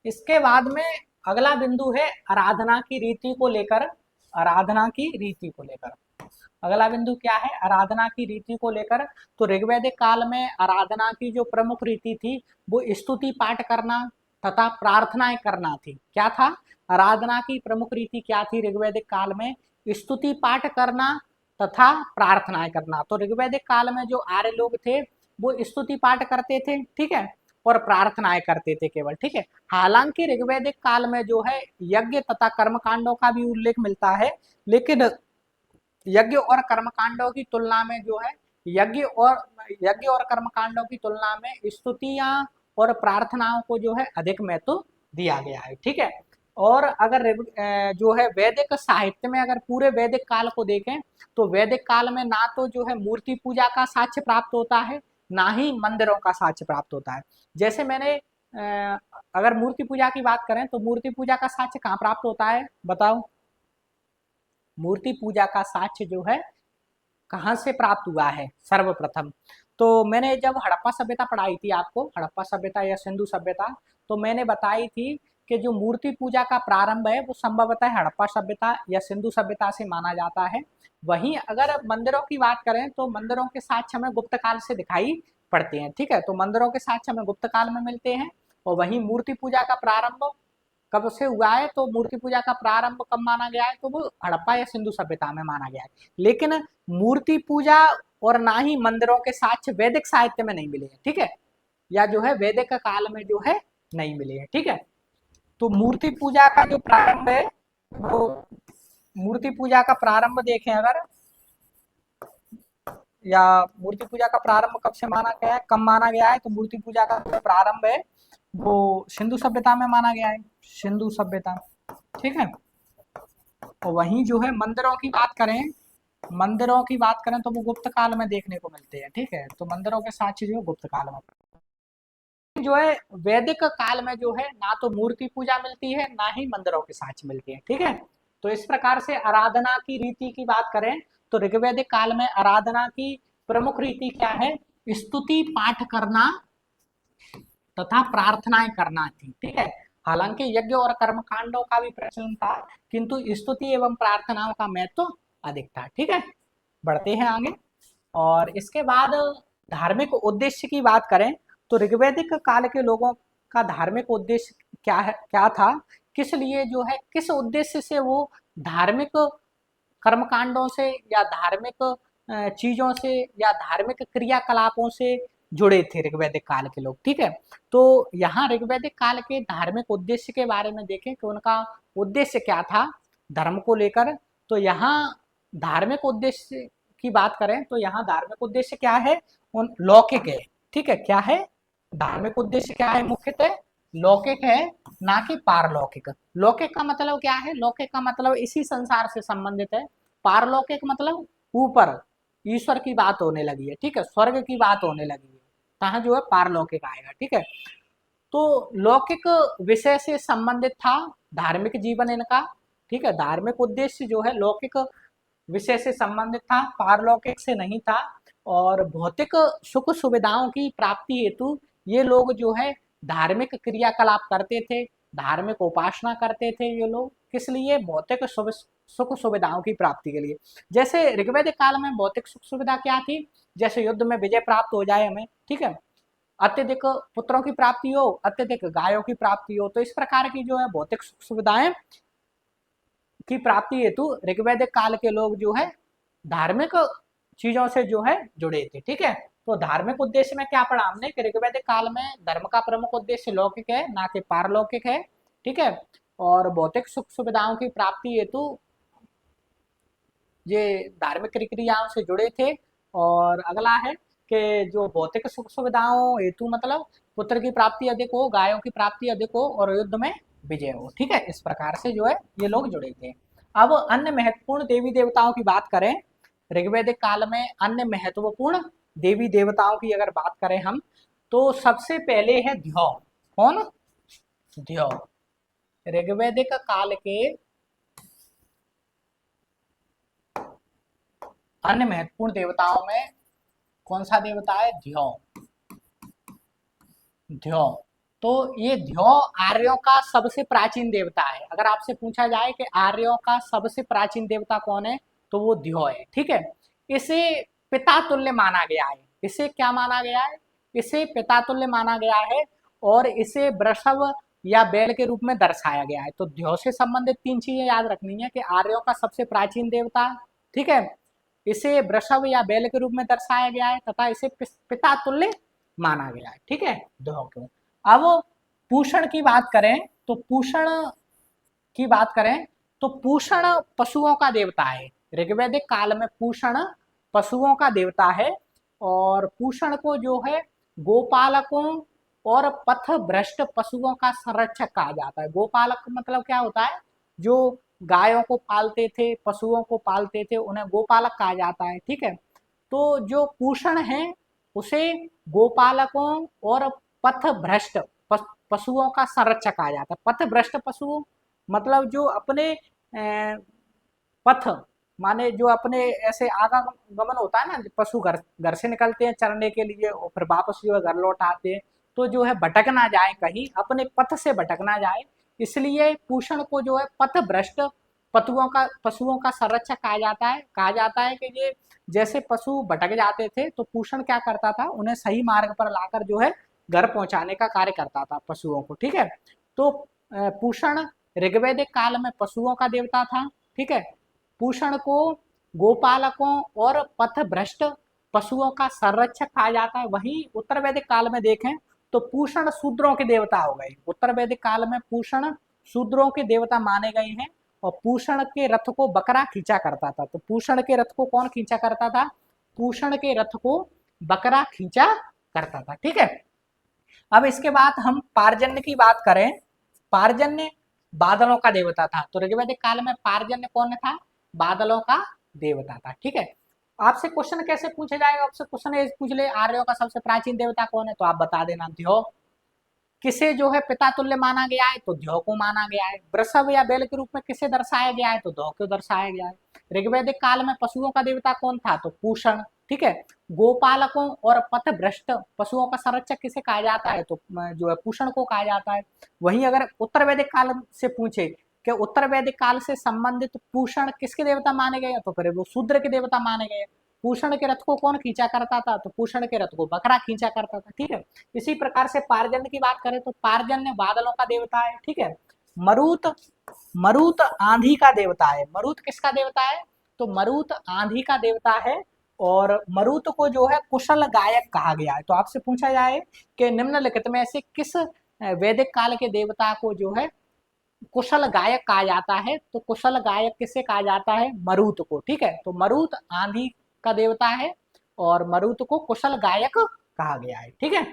इसके बाद में अगला बिंदु है आराधना की रीति को लेकर। आराधना की रीति को लेकर अगला बिंदु क्या है, आराधना की रीति को लेकर। तो ऋग्वैदिक काल में आराधना की जो प्रमुख रीति थी वो स्तुति पाठ करना तथा प्रार्थनाएं करना थी। क्या था, आराधना की प्रमुख रीति क्या थी ऋग्वैदिक काल में, स्तुति पाठ करना तथा प्रार्थनाएं करना। तो ऋग्वैदिक काल में जो आर्य लोग थे वो स्तुति पाठ करते थे, ठीक है, और प्रार्थनाएं करते थे केवल, ठीक है। हालांकि ऋग्वैदिक काल में जो है यज्ञ तथा कर्मकांडों का भी उल्लेख मिलता है, लेकिन यज्ञ और कर्मकांडों की तुलना में जो है यज्ञ और कर्मकांडों की तुलना में स्तुतियां और प्रार्थनाओं को जो है अधिक महत्व दिया गया है, ठीक है। और अगर जो है वैदिक साहित्य में अगर पूरे वैदिक काल को देखें तो वैदिक काल में ना तो जो है मूर्ति पूजा का साक्ष्य प्राप्त होता है, ना ही मंदिरों का साक्ष्य प्राप्त होता है। जैसे मैंने अगर मूर्ति पूजा की बात करें तो मूर्ति पूजा का साक्ष्य कहाँ प्राप्त होता है, बताओ। मूर्ति पूजा का साक्ष्य जो है कहाँ से प्राप्त हुआ है सर्वप्रथम, तो मैंने जब हड़प्पा सभ्यता पढ़ाई थी आपको, हड़प्पा सभ्यता या सिंधु सभ्यता, तो मैंने बताई थी कि जो मूर्ति पूजा का प्रारंभ है वो संभवतः हड़प्पा सभ्यता या सिंधु सभ्यता से माना जाता है। वहीं अगर मंदिरों की बात करें तो मंदिरों के साक्ष्य हमें गुप्त काल से दिखाई पड़ते हैं, ठीक है। तो मंदिरों के साक्ष्य हमें गुप्त काल में मिलते हैं। और वहीं मूर्ति पूजा का प्रारंभ कब से हुआ है, तो मूर्ति पूजा का प्रारंभ कब माना गया है, तो वो हड़प्पा या सिंधु सभ्यता में माना गया है। लेकिन मूर्ति पूजा और ना ही मंदिरों के साक्ष्य वैदिक साहित्य में नहीं मिले हैं, ठीक है, या जो है वैदिक काल में जो है नहीं मिले हैं, ठीक है। तो मूर्ति पूजा का जो प्रारंभ है वो मूर्ति पूजा का प्रारंभ देखें अगर, या मूर्ति पूजा का प्रारंभ कब से माना गया है, कब माना गया है, तो मूर्ति पूजा का जो प्रारंभ है वो सिंधु सभ्यता में माना गया है, सिंधु सभ्यता, ठीक है। और वहीं जो है मंदिरों की बात करें, मंदिरों की बात करें तो वो गुप्त काल में देखने को मिलते हैं, ठीक है। तो मंदिरों के साक्ष्य जो है गुप्त काल में जो है वैदिक काल में जो है ना तो मूर्ति पूजा मिलती है ना ही मंदिरों के साक्ष्य मिलते हैं। ठीक है, तो इस प्रकार से आराधना की रीति की बात करें तो ऋग्वैदिक काल में आराधना की प्रमुख रीति क्या है? स्तुति पाठ करना तथा प्रार्थनाएं करना थी। ठीक है, हालांकि यज्ञ और कर्म कांडों का भी प्रचलन था, किंतु स्तुति एवं प्रार्थनाओं का महत्व अधिक था। ठीक है, बढ़ते हैं आगे। और इसके बाद धार्मिक उद्देश्य की बात करें तो ऋग्वैदिक काल के लोगों का धार्मिक उद्देश्य क्या है, क्या था, किस लिए जो है, किस उद्देश्य से वो धार्मिक कर्मकांडों से या धार्मिक चीजों से या धार्मिक क्रियाकलापों से जुड़े थे ऋग्वैदिक काल के लोग। ठीक है, तो यहाँ ऋग्वैदिक काल के धार्मिक उद्देश्य के बारे में देखें कि उनका उद्देश्य क्या था धर्म को लेकर। तो यहाँ धार्मिक उद्देश्य की बात करें तो यहाँ धार्मिक उद्देश्य क्या है? उन लौकिक है। ठीक है, क्या है? धार्मिक उद्देश्य क्या है? मुख्यतः लौकिक है, ना कि पारलौकिक। लौकिक का मतलब क्या है? लौकिक का मतलब इसी संसार से संबंधित है। पारलौकिक मतलब ऊपर ईश्वर की बात होने लगी है। ठीक है, स्वर्ग की बात होने लगी है, कहाँ जो है पारलौकिक आएगा। ठीक है, तो लौकिक विषय से संबंधित था धार्मिक जीवन इनका। ठीक है, धार्मिक उद्देश्य जो है लौकिक विषय से संबंधित था, पारलौकिक से नहीं था। और भौतिक सुख सुविधाओं की प्राप्ति हेतु ये लोग जो है धार्मिक क्रियाकलाप करते थे, धार्मिक उपासना करते थे ये लोग। किस लिए? भौतिक सुख सुविधाओं की प्राप्ति के लिए। जैसे ऋग्वैदिक काल में भौतिक सुख सुविधा क्या थी? जैसे युद्ध में विजय प्राप्त हो जाए हमें, ठीक है, अत्यधिक पुत्रों की प्राप्ति हो, अत्यधिक गायों की प्राप्ति हो, तो इस प्रकार की जो है भौतिक सुख सुविधाएं की प्राप्ति हेतु ऋग्वैदिक काल के लोग जो है धार्मिक चीजों से जो है जुड़े थे। ठीक है, तो धार्मिक उद्देश्य में क्या पढ़ा हमने कि ऋग्वैदिक काल में धर्म का प्रमुख उद्देश्य लौकिक है, ना कि पारलौकिक है। ठीक है, और भौतिक सुख सुविधाओं की प्राप्ति हेतु ये धार्मिक क्रियाओं से जुड़े थे। और अगला है कि जो भौतिक सुख सुविधाओं हेतु मतलब पुत्र की प्राप्ति अधिक हो, गायों की प्राप्ति अधिक हो और युद्ध में विजय हो। ठीक है, इस प्रकार से जो है ये लोग जुड़े थे। अब अन्य महत्वपूर्ण देवी देवताओं की बात करें ऋग्वैदिक काल में, अन्य महत्वपूर्ण देवी देवताओं की अगर बात करें हम, तो सबसे पहले है ध्यो। कौन? ध्यो। ऋग्वैदिक काल के अन्य महत्वपूर्ण देवताओं में कौन सा देवता है? ध्यो। ध्यो, तो ये ध्यो आर्यों का सबसे प्राचीन देवता है। अगर आपसे पूछा जाए कि आर्यों का सबसे प्राचीन देवता कौन है, तो वो ध्यो है। ठीक है, इसे पिता तुल्य माना गया है। इसे क्या माना गया है? इसे पिता तुल्य माना गया है और इसे वृषभ या बैल के रूप में दर्शाया गया है। तो ध्यो से संबंधित तीन चीजें याद रखनी है कि आर्यों का सबसे प्राचीन देवता, ठीक है, इसे वृषभ या बैल के रूप में दर्शाया गया है तथा इसे पिता तुल्य माना गया है। ठीक है, ध्यो को। अब पूषण की बात करें तो पूषण की बात करें तो पूषण पशुओं का देवता है। ऋग्वैदिक काल में पूषण पशुओं का देवता है और पूषण को जो है गोपालकों और पथ भ्रष्ट पशुओं का संरक्षक कहा जाता है। गोपालक मतलब क्या होता है? जो गायों को पालते थे, पशुओं को पालते थे, उन्हें गोपालक कहा जाता है। ठीक है, तो जो पूषण है उसे गोपालकों और पथ भ्रष्ट पशुओं का संरक्षक कहा जाता है। पथ भ्रष्ट पशु मतलब जो अपने पथ माने जो अपने ऐसे आवागमन होता है ना, पशु घर से निकलते हैं चरने के लिए और फिर वापस जो है घर लौट आते हैं, तो जो है भटक ना जाए, कहीं अपने पथ से भटक ना जाए, इसलिए पूषण को जो है पथ भ्रष्ट पशुओं का संरक्षक कहा जाता है। कहा जाता है कि ये जैसे पशु भटक जाते थे तो पूषण क्या करता था, उन्हें सही मार्ग पर लाकर जो है घर पहुंचाने का कार्य करता था पशुओं को। ठीक है, तो पूषण ऋग्वैदिक काल में पशुओं का देवता था। ठीक है, पूषण को गोपालकों और पथ भ्रष्ट पशुओं का संरक्षक कहा जाता है। वहीं उत्तर वैदिक काल में देखें तो पूषण शूद्रों के देवता हो गए। उत्तर वैदिक काल में पूषण शूद्रों के देवता माने गए हैं और पूषण के रथ को बकरा खींचा करता था। तो पूषण के रथ को कौन खींचा करता था? पूषण के रथ को बकरा खींचा करता था। ठीक है, अब इसके बाद हम पार्जन्य की बात करें। पार्जन्य बादलों का देवता था। तो ऋग्वैदिक काल में पार्जन्य कौन था? बादलों का देवता था। ठीक है, आपसे क्वेश्चन कैसे पूछा जाएगा? आपसे क्वेश्चन पूछ ले आर्यों का सबसे प्राचीन देवता कौन है, तो आप बता देना ध्यो। किसे जो है पिता तुल्य माना गया है, तो द्यौ को माना गया है। वृषभ या बैल के रूप में किसे दर्शाया गया है, तो दौ को दर्शाया गया है। ऋग्वैदिक काल में पशुओं का देवता कौन था, तो पूषण। ठीक है, गोपालकों और पथभ्रष्ट पशुओं का संरक्षक किसे कहा जाता है, तो जो है पूषण को कहा जाता है। वहीं अगर उत्तर वैदिक काल से पूछे कि उत्तर वैदिक काल से संबंधित पूषण किसके देवता माने गए, तो फिर वो शूद्र के देवता माने गए। पूषण के रथ को कौन खींचा करता था, तो पूषण के रथ को बकरा खींचा करता था। ठीक है, इसी प्रकार से पारजन्य की बात करें तो पारजन्य बादलों का देवता है। ठीक है, मरुत, मरुत आंधी का देवता है। मरुत किसका देवता है, तो मरुत आंधी का देवता है। और मरुत को जो है कुशल गायक कहा गया है। तो आपसे पूछा जाए कि निम्नलिखित में से किस वैदिक काल के देवता को जो है कुशल गायक कहा जाता है, तो कुशल गायक किसे कहा जाता है, मरुत को। ठीक है, तो मरुत आंधी का देवता है और मरुत को कुशल गायक कहा गया है। ठीक है,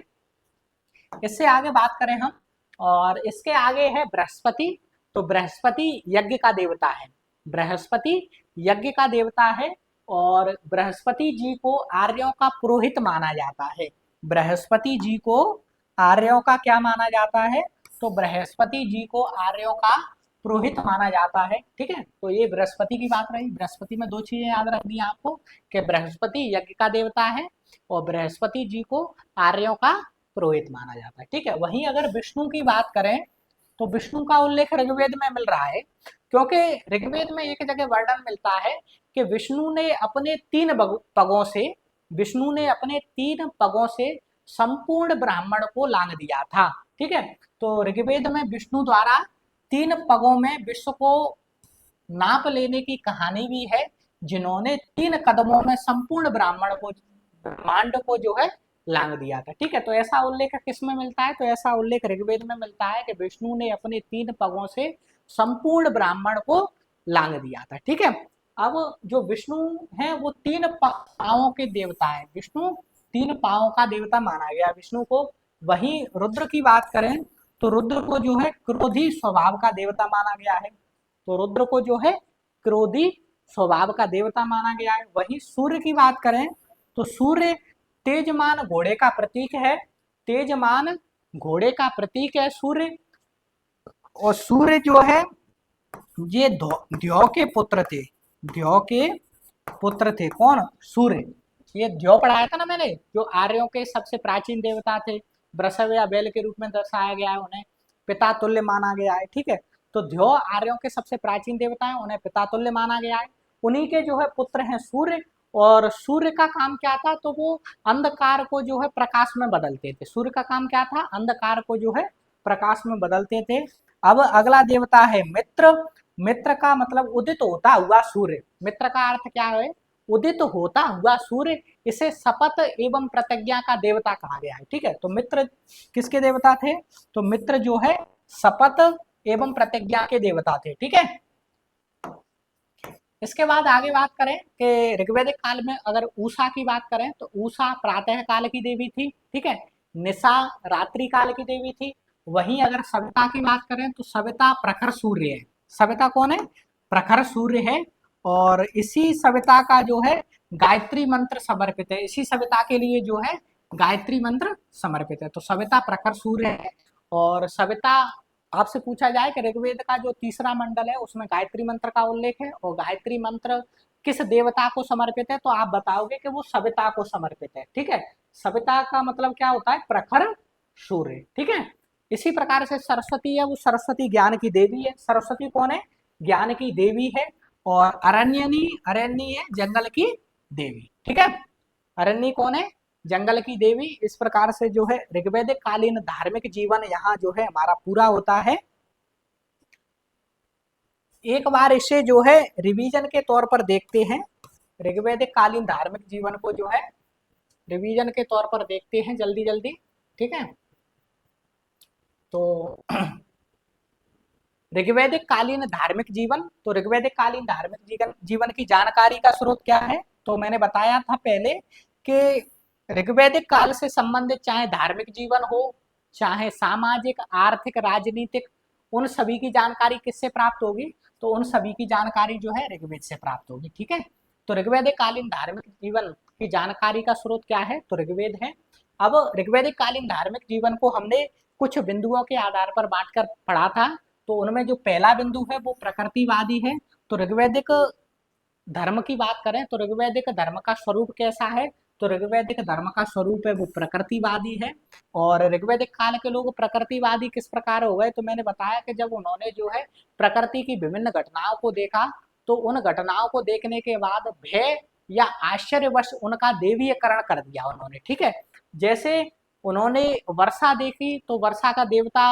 इससे आगे बात करें हम, और इसके आगे है बृहस्पति। तो बृहस्पति यज्ञ का देवता है। बृहस्पति यज्ञ का देवता है और बृहस्पति जी को आर्यों का पुरोहित माना जाता है। बृहस्पति जी को आर्यों का क्या माना जाता है, तो बृहस्पति जी को आर्यों का पुरोहित माना जाता है। ठीक है, तो ये बृहस्पति की बात रही। बृहस्पति में दो चीजें याद रखनी है आपको कि बृहस्पति यज्ञ का देवता है और बृहस्पति जी को आर्यों का पुरोहित माना जाता है। ठीक है, वहीं अगर विष्णु की बात करें तो विष्णु का उल्लेख ऋग्वेद में मिल रहा है, क्योंकि ऋग्वेद में एक जगह वर्णन मिलता है कि विष्णु ने अपने तीन पगों से संपूर्ण ब्राह्मण को लांग दिया था। ठीक है, तो ऋग्वेद में विष्णु द्वारा 3 पगों में विश्व को नाप लेने की कहानी भी है, जिन्होंने 3 कदमों में संपूर्ण ब्रह्मांड को जो है लांग दिया था। ठीक है, तो ऐसा उल्लेख किस में मिलता है, तो ऐसा उल्लेख ऋग्वेद में मिलता है कि विष्णु ने अपने 3 पगों से संपूर्ण ब्राह्मण को लांग दिया था। ठीक है, अब जो विष्णु है वो 3 पांवों के देवता है। विष्णु 3 पांवों का देवता माना गया विष्णु को। वहीं रुद्र की बात करें तो रुद्र को जो है क्रोधी स्वभाव का देवता माना गया है। तो रुद्र को जो है क्रोधी स्वभाव का देवता माना गया है। वहीं सूर्य की बात करें तो सूर्य तेजमान घोड़े का प्रतीक है। तेजमान घोड़े का प्रतीक है सूर्य। और सूर्य जो है ये द्यौ के पुत्र थे। द्यौ के पुत्र थे कौन, सूर्य। ये द्यौ पढ़ाया था ना मैंने, जो आर्यों के सबसे प्राचीन देवता थे। वृषभ या बैल के रूप में दर्शाया गया है, उन्हें पिता तुल्य माना गया है। ठीक है, तो द्यौ आर्यों के सबसे प्राचीन देवता है, उन्हें पिता तुल्य माना गया है। उन्हीं के जो है पुत्र हैं सूर्य। और सूर्य का काम क्या था, तो वो अंधकार को जो है प्रकाश में बदलते थे। सूर्य का काम क्या था, अंधकार को जो है प्रकाश में बदलते थे। अब अगला देवता है मित्र। मित्र का मतलब उदित होता हुआ सूर्य। मित्र का अर्थ क्या है, उदित होता हुआ सूर्य। इसे शपथ एवं प्रतिज्ञा का देवता कहा गया है। ठीक है, तो मित्र किसके देवता थे, तो मित्र जो है शपथ एवं प्रतिज्ञा के देवता थे। ठीक है, इसके बाद आगे बात करें कि ऋग्वैदिक काल में अगर उषा की बात करें तो उषा प्रातः काल की देवी थी। ठीक है, निशा रात्रि काल की देवी थी। वहीं अगर सविता की बात करें तो सविता प्रखर सूर्य है। सविता कौन है, प्रखर सूर्य है। और इसी सविता का जो है गायत्री मंत्र समर्पित है। इसी सविता के लिए जो है गायत्री मंत्र समर्पित है। तो सविता प्रखर सूर्य है। और सविता, आपसे पूछा जाए कि ऋग्वेद का जो तीसरा मंडल है उसमें गायत्री मंत्र का उल्लेख है और गायत्री मंत्र किस देवता को समर्पित है, तो आप बताओगे कि वो सविता को समर्पित है। ठीक है, सविता का मतलब क्या होता है, प्रखर सूर्य। ठीक है, इसी प्रकार से सरस्वती है, वो सरस्वती ज्ञान की देवी है। सरस्वती कौन है, ज्ञान की देवी है। और अरण्यनी है जंगल की देवी। ठीक है, अरण्य कौन है, जंगल की देवी। इस प्रकार से जो है ऋग्वैदिक कालीन धार्मिक जीवन यहाँ जो है हमारा पूरा होता है। एक बार इसे जो है रिवीजन के तौर पर देखते हैं। ऋग्वैदिक कालीन धार्मिक जीवन को जो है रिवीजन के तौर पर देखते हैं जल्दी जल्दी। ठीक है, तो ऋग्वैदिक कालीन धार्मिक जीवन, तो ऋग्वैदिक कालीन धार्मिक जीवन की जानकारी का स्रोत क्या है, तो मैंने बताया था पहले कि ऋग्वैदिक काल से संबंधित चाहे धार्मिक जीवन हो, चाहे सामाजिक आर्थिक राजनीतिक, उन सभी की जानकारी किससे प्राप्त होगी, तो उन सभी की जानकारी जो है ऋग्वेद से प्राप्त होगी। ठीक है, तो ऋग्वैदिक कालीन धार्मिक जीवन की जानकारी का स्रोत क्या है, तो ऋग्वेद है। अब ऋग्वैदिक कालीन धार्मिक जीवन को हमने कुछ बिंदुओं के आधार पर बांटकर पढ़ा था। तो उनमें जो पहला बिंदु है वो प्रकृतिवादी है। तो ऋग्वैदिक धर्म की बात करें तो ऋग्वैदिक धर्म का स्वरूप कैसा है, तो ऋग्वैदिक धर्म का स्वरूप है वो प्रकृतिवादी है। और ऋग्वैदिक काल के लोग प्रकृतिवादी किस प्रकार हो गए, तो मैंने बताया कि जब उन्होंने जो है प्रकृति की विभिन्न घटनाओं को देखा, तो उन घटनाओं को देखने के बाद भय या आश्चर्यवश उनका देवीयकरण कर दिया उन्होंने। ठीक है, जैसे उन्होंने वर्षा देखी तो वर्षा का देवता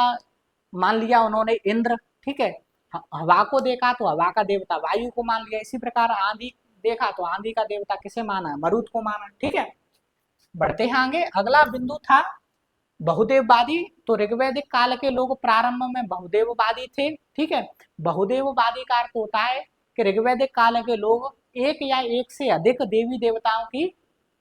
मान लिया उन्होंने इंद्र। ठीक है, हवा को देखा तो हवा का देवता वायु को मान लिया। इसी प्रकार आंधी देखा तो आंधी का देवता किसे माना, मरुत को माना। ठीक है, बढ़ते हैं आगे। अगला बिंदु था बहुदेववादी। तो ऋग्वैदिक काल के लोग प्रारंभ में बहुदेववादी थे। ठीक है, बहुदेववादी का अर्थ होता है कि ऋग्वैदिक काल के लोग एक या एक से अधिक देवी देवताओं की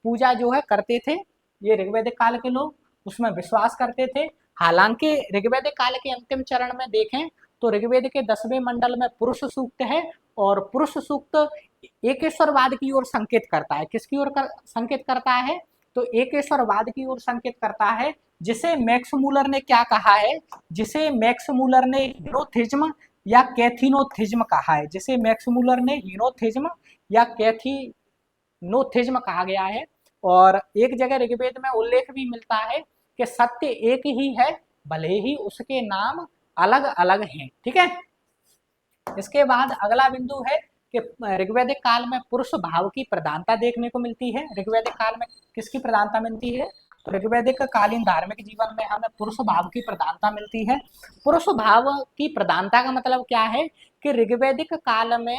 पूजा जो है करते थे। ये ऋग्वैदिक काल के लोग उसमें विश्वास करते थे। हालांकि ऋग्वैदिक काल के अंतिम चरण में देखें तो ऋग्वेद के 10वें मंडल में पुरुष सूक्त है, और पुरुष सूक्त एकेश्वरवाद की ओर संकेत करता है। किसकी ओर संकेत करता है, तो एकेश्वरवाद की ओर संकेत करता है, जिसे मैक्स मूलर ने क्या कहा है, जिसे मैक्स मूलर ने हीनोथिज्म या कैथिनोथिज्म कहा है। जिसे मैक्स मूलर ने हीनोथिज्म या कैथिनोथिज्म कहा गया है। और एक जगह ऋग्वेद में उल्लेख भी मिलता है कि सत्य एक ही है, भले ही उसके नाम अलग अलग हैं। ठीक है, इसके बाद अगला बिंदु है कि ऋग्वैदिक काल में पुरुष भाव की प्रधानता देखने को मिलती है। ऋग्वैदिक काल में किसकी प्रधानता मिलती है, तो ऋग्वैदिक कालीन धार्मिक जीवन में हमें पुरुष भाव की प्रधानता मिलती है। पुरुष भाव की प्रधानता का मतलब क्या है कि ऋग्वैदिक काल में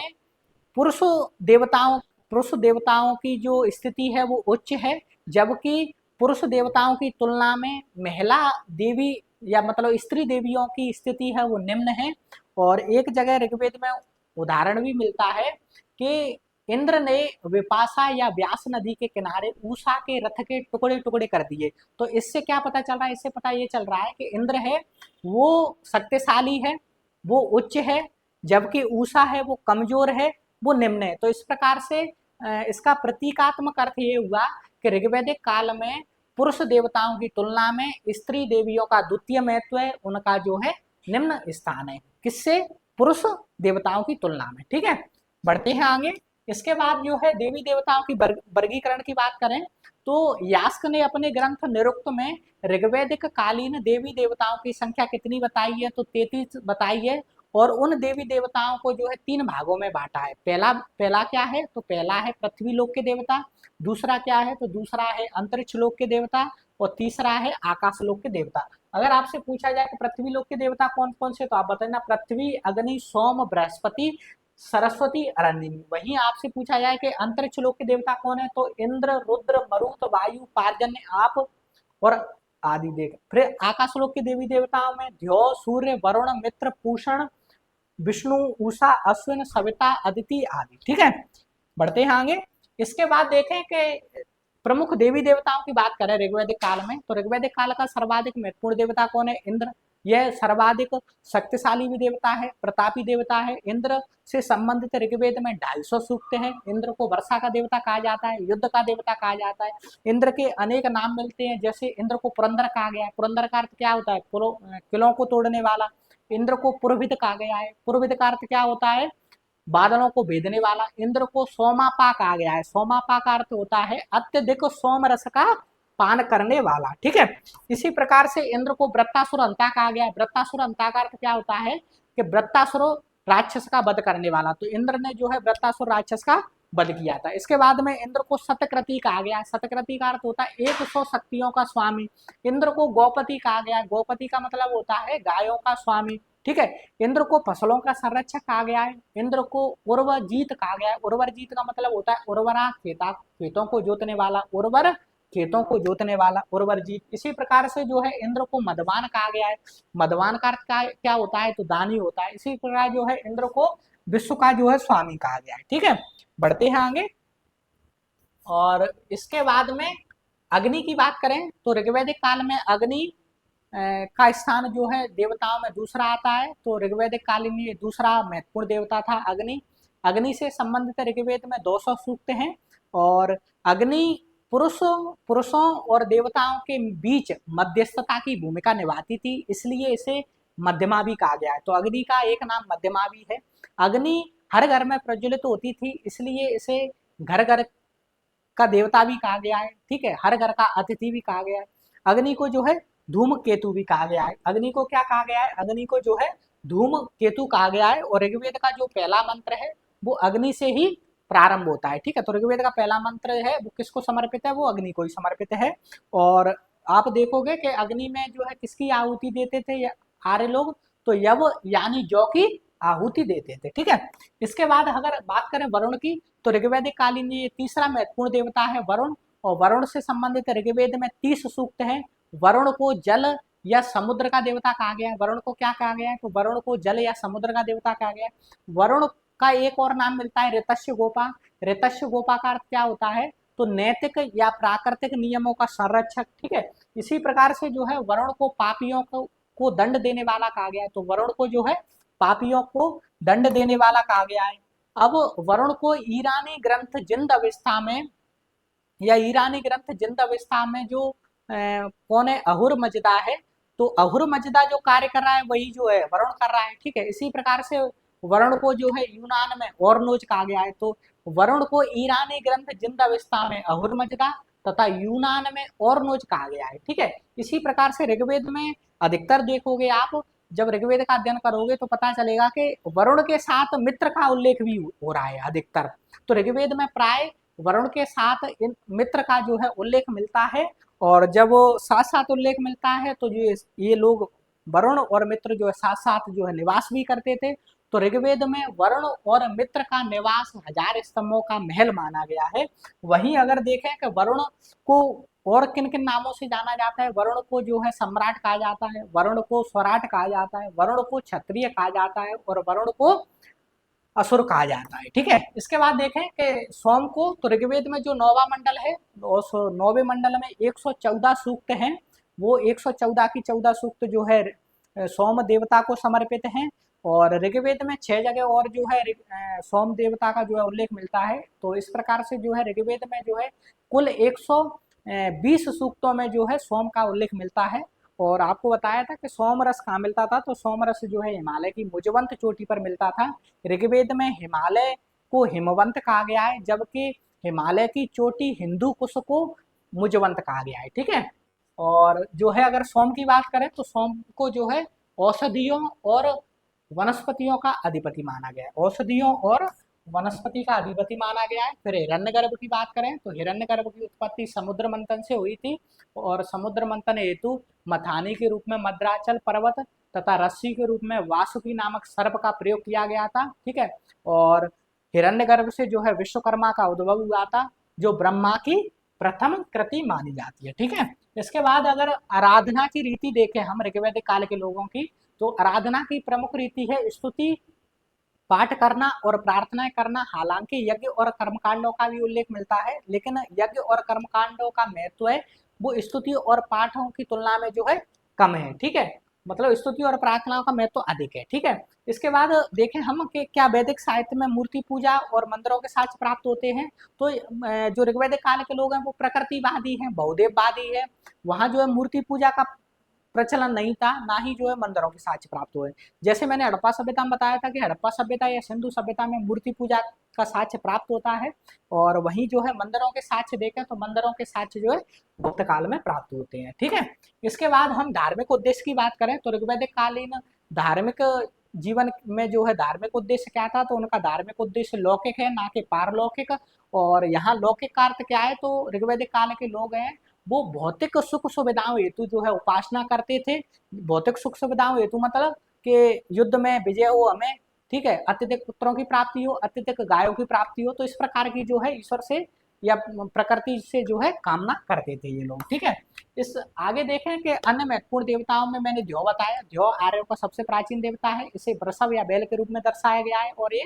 पुरुष देवताओं की जो स्थिति है वो उच्च है, जबकि पुरुष देवताओं की तुलना में महिला देवी या मतलब स्त्री देवियों की स्थिति है वो निम्न है। और एक जगह ऋग्वेद में उदाहरण भी मिलता है कि इंद्र ने विपाशा या व्यास नदी के किनारे उषा के रथ के टुकड़े टुकड़े कर दिए। तो इससे क्या पता चल रहा है, इससे पता ये चल रहा है कि इंद्र है वो शक्तिशाली है, वो उच्च है, जबकि उषा है वो कमजोर है, वो निम्न है। तो इस प्रकार से इसका प्रतीकात्मक अर्थ ये हुआ कि ऋग्वैदिक काल में पुरुष देवताओं की तुलना में स्त्री देवियों का द्वितीय महत्व है, उनका जो है निम्न स्थान है। किससे, पुरुष देवताओं की तुलना में। ठीक है, बढ़ते हैं आगे। इसके बाद जो है देवी देवताओं की वर्गीकरण की बात करें तो यास्क ने अपने ग्रंथ निरुक्त में ऋग्वैदिक कालीन देवी देवताओं की संख्या कितनी बताई है, तो 33 बताई है। और उन देवी देवताओं को जो है 3 भागों में बांटा है। पहला क्या है, तो पहला है पृथ्वी लोक के देवता। दूसरा क्या है, तो दूसरा है अंतरिक्ष लोक के देवता। और तीसरा है आकाश लोक के देवता। अगर आपसे पूछा जाए कि पृथ्वी लोक के देवता कौन कौन से, तो आप बताना पृथ्वी, अग्नि, सोम, बृहस्पति, सरस्वती, अरण्यनी। वहीं आपसे पूछा जाए कि अंतरिक्ष लोक के देवता कौन है, तो इंद्र, रुद्र, मरुत, वायु, पार्जन्य, आप और आदि। देख फिर आकाश लोक के देवी देवताओं में ध्यो, सूर्य, वरुण, मित्र, पूषण, विष्णु, उषा, अश्विन, सविता, अदिति आदि। ठीक है, बढ़ते हैं आगे। इसके बाद देखें कि प्रमुख देवी देवताओं की बात करें ऋग्वैदिक काल में, तो ऋग्वैदिक काल का सर्वाधिक महत्वपूर्ण देवता कौन है, इंद्र। यह सर्वाधिक शक्तिशाली भी देवता है, प्रतापी देवता है। इंद्र से संबंधित ऋग्वेद में 250 सूक्त है। इंद्र को वर्षा का देवता कहा जाता है, युद्ध का देवता कहा जाता है। इंद्र के अनेक नाम मिलते हैं, जैसे इंद्र को पुरंदर कहा गया है। पुरंदर का अर्थ क्या होता है, किलों को तोड़ने वाला। इंद्र को पुरविद कहा गया है। पुरविद का अर्थ क्या होता है, बादलों को भेदने वाला। इंद्र को सोमापा कहा गया है। सोमापा का अर्थ होता है अत्यधिक सोम रस का पान करने वाला। ठीक है, इसी प्रकार से इंद्र को वृत्तासुर अंता कहा गया है। वृत्तासुर अंता का अर्थ क्या होता है कि वृत्तासुर राक्षस का वध करने वाला। तो इंद्र ने जो है वृत्तासुर राक्षस का वध किया था। इसके बाद में इंद्र को सतक्रति कहा गया है। सतक्रति का अर्थ होता है 100 शक्तियों का स्वामी। इंद्र को गौपति कहा गया है। गौपति का मतलब होता है गायों का स्वामी। ठीक है, इंद्र को फसलों का संरक्षक कहा गया है। इंद्र को उर्वरजीत कहा गया है। उर्वरजीत का मतलब होता है उर्वरा, खेतों को जोतने वाला। उर्वर, खेतों को जोतने वाला, उर्वरजीत। इसी प्रकार से जो है इंद्र को मदवान कहा गया है। मदवान का अर्थ क्या होता है, तो दानी होता है। इसी प्रकार जो है इंद्र को विश्व का जो है स्वामी कहा गया है। ठीक है, बढ़ते हैं आगे। और इसके बाद में अग्नि की बात करें तो ऋग्वैदिक काल में अग्नि का स्थान जो है देवताओं में दूसरा आता है। तो ऋग्वैदिक काल में दूसरा महत्वपूर्ण देवता था अग्नि। अग्नि से संबंधित ऋग्वेद में 200 सूक्त हैं। और अग्नि पुरुषों और देवताओं के बीच मध्यस्थता की भूमिका निभाती थी, इसलिए इसे मध्यमा भी कहा गया है। तो अग्नि का एक नाम मध्यमा भी है। अग्नि हर घर में प्रज्वलित होती थी, इसलिए इसे घर घर का देवता भी कहा गया है। ठीक है, हर घर का अतिथि भी कहा गया है। अग्नि को जो है धूम केतु भी कहा गया है। अग्नि को क्या कहा गया है? अग्नि को जो है धूम केतु कहा गया है। और ऋग्वेद का जो पहला मंत्र है वो अग्नि से ही प्रारंभ होता है। ठीक है, तो ऋग्वेद का पहला मंत्र है वो किसको समर्पित है? वो अग्नि को ही समर्पित है। और आप देखोगे कि अग्नि में जो है किसकी आहुति देते थे आर्य लोग? तो यव यानी जौ की आहुति देते थे। ठीक है, इसके बाद अगर बात करें वरुण की, तो ऋग्वैदिक कालीन ये तीसरा महत्वपूर्ण देवता है वरुण। और वरुण से संबंधित ऋग्वेद में 30 सूक्त हैं। वरुण को जल या समुद्र का देवता कहा गया है। वरुण को क्या कहा गया है? तो वरुण को जल या समुद्र का देवता कहा गया है। वरुण का एक और नाम मिलता है ऋतस्य गोपा। ऋतस्य गोपा का अर्थ क्या होता है? तो नैतिक या प्राकृतिक नियमों का संरक्षक। ठीक है, इसी प्रकार से जो है वरुण को पापियों को दंड देने वाला कहा गया है। तो वरुण को जो है पापियों को दंड देने वाला कहा गया है। अब वरुण को ईरानी ग्रंथ जिंद अवस्था में जो कौन है? अहुर मजदा है। तो अहुर मजदा जो कार्य कर रहा है वही जो है वरुण कर रहा है। ठीक है, इसी प्रकार से वरुण को जो है यूनान में ओरनोज कहा गया है। तो वरुण को ईरानी ग्रंथ जिंद अवस्था में अहुर मजदा तथा यूनान में ओरनोज कहा गया है। ठीक है, इसी प्रकार से ऋग्वेद में अधिकतर देखोगे आप, जब ऋग्वेद का अध्ययन करोगे तो पता चलेगा कि वरुण के साथ मित्र का उल्लेख भी हो रहा है अधिकतर। तो ऋग्वेद में प्राय वरुण के साथ इन मित्र का जो है उल्लेख मिलता है। और जब साथ साथ उल्लेख मिलता है तो जो ये लोग वरुण और मित्र जो है साथ साथ जो है निवास भी करते थे। तो ऋग्वेद में वरुण और मित्र का निवास 1000 स्तंभों का महल माना गया है। वहीं अगर देखें कि वरुण को और किन किन नामों से जाना जाता है? वरुण को जो है सम्राट कहा जाता है, वरुण को स्वराट कहा जाता है, वरुण को क्षत्रिय कहा जाता है और वरुण को असुर कहा जाता है। ठीक है, इसके बाद देखें कि सोम को, तो ऋग्वेद में जो 9वां मंडल है, उस 9वें मंडल में 114 सूक्त हैं। वो 114 की 14 सूक्त जो है सोम देवता को समर्पित हैं। और ऋग्वेद में 6 जगह और जो है सोम देवता का जो है उल्लेख मिलता है। तो इस प्रकार से जो है ऋग्वेद में जो है कुल 120 सूक्तों में जो है सोम का उल्लेख मिलता है। और आपको बताया था कि सोम रस कहाँ मिलता था? तो सोम रस जो है हिमालय की मुजवंत चोटी पर मिलता था। ऋग्वेद में हिमालय को हिमवंत कहा गया है, जबकि हिमालय की चोटी हिंदू कुश को मुजवंत कहा गया है। ठीक है, और जो है अगर सोम की बात करें तो सोम को जो है औषधियों और वनस्पतियों का अधिपति माना गया है। औषधियों और वनस्पति का अधिपति माना गया है। फिर हिरण्यगर्भ की बात करें तो हिरण्यगर्भ की उत्पत्ति समुद्र मंथन से हुई थी। और समुद्र मंथन हेतु मथानी के रूप में मद्राचल पर्वत तथा रस्सी के रूप में वासुकी नामक सर्प का प्रयोग किया गया था। ठीक है, और हिरण्यगर्भ से जो है विश्वकर्मा का उद्भव हुआ था, जो ब्रह्मा की प्रथम कृति मानी जाती है। ठीक है, इसके बाद अगर आराधना की रीति देखें हम ऋग्वैदिक काल के लोगों की, तो आराधना की प्रमुख रीति है स्तुति पाठ करना और प्रार्थनाएं करना। हालांकि यज्ञ और कर्मकांडों का भी उल्लेख मिलता है, लेकिन यज्ञ और कर्मकांडों का महत्व है वो स्तुति और पाठों की तुलना में जो है कम है। ठीक है, मतलब स्तुति और प्रार्थनाओं का महत्व अधिक है। ठीक है, इसके बाद देखें हम कि क्या वैदिक साहित्य में मूर्ति पूजा और मंदिरों के साक्ष्य प्राप्त होते हैं? तो जो ऋग्वैदिक काल के लोग हैं वो प्रकृतिवादी हैं, बहुदेववादी है। वहाँ जो है मूर्ति पूजा का प्रचलन नहीं था, ना ही जो है मंदिरों के साक्ष्य प्राप्त हुए। जैसे मैंने हड़प्पा सभ्यता में बताया था कि हड़प्पा सभ्यता या सिंधु सभ्यता में मूर्ति पूजा का साक्ष्य प्राप्त होता है। और वहीं जो है मंदिरों के साक्ष्य देखें तो मंदिरों के साक्ष्य जो है गुप्त काल में प्राप्त होते हैं। ठीक है, इसके बाद हम धार्मिक उद्देश्य की बात करें तो ऋग्वैदिक कालीन धार्मिक जीवन में जो है धार्मिक उद्देश्य क्या था? तो उनका धार्मिक उद्देश्य लौकिक है, ना कि पारलौकिक। और यहाँ लौकिक का अर्थ क्या है? तो ऋग्वैदिक काल के लोग हैं वो भौतिक सुख सुविधाओं हेतु जो है उपासना करते थे। भौतिक सुख सुविधाओं हेतु मतलब कि युद्ध में विजय हो हमें, ठीक है, अत्यधिक पुत्रों की प्राप्ति हो, अत्यधिक गायों की प्राप्ति हो, तो इस प्रकार की जो है ईश्वर से या प्रकृति से जो है कामना करते थे ये लोग। ठीक है, इस आगे देखें कि अन्य महत्वपूर्ण देवताओं में मैंने द्यौ बताया। द्यौ आर्यों का सबसे प्राचीन देवता है। इसे वृषभ या बैल के रूप में दर्शाया गया है और ये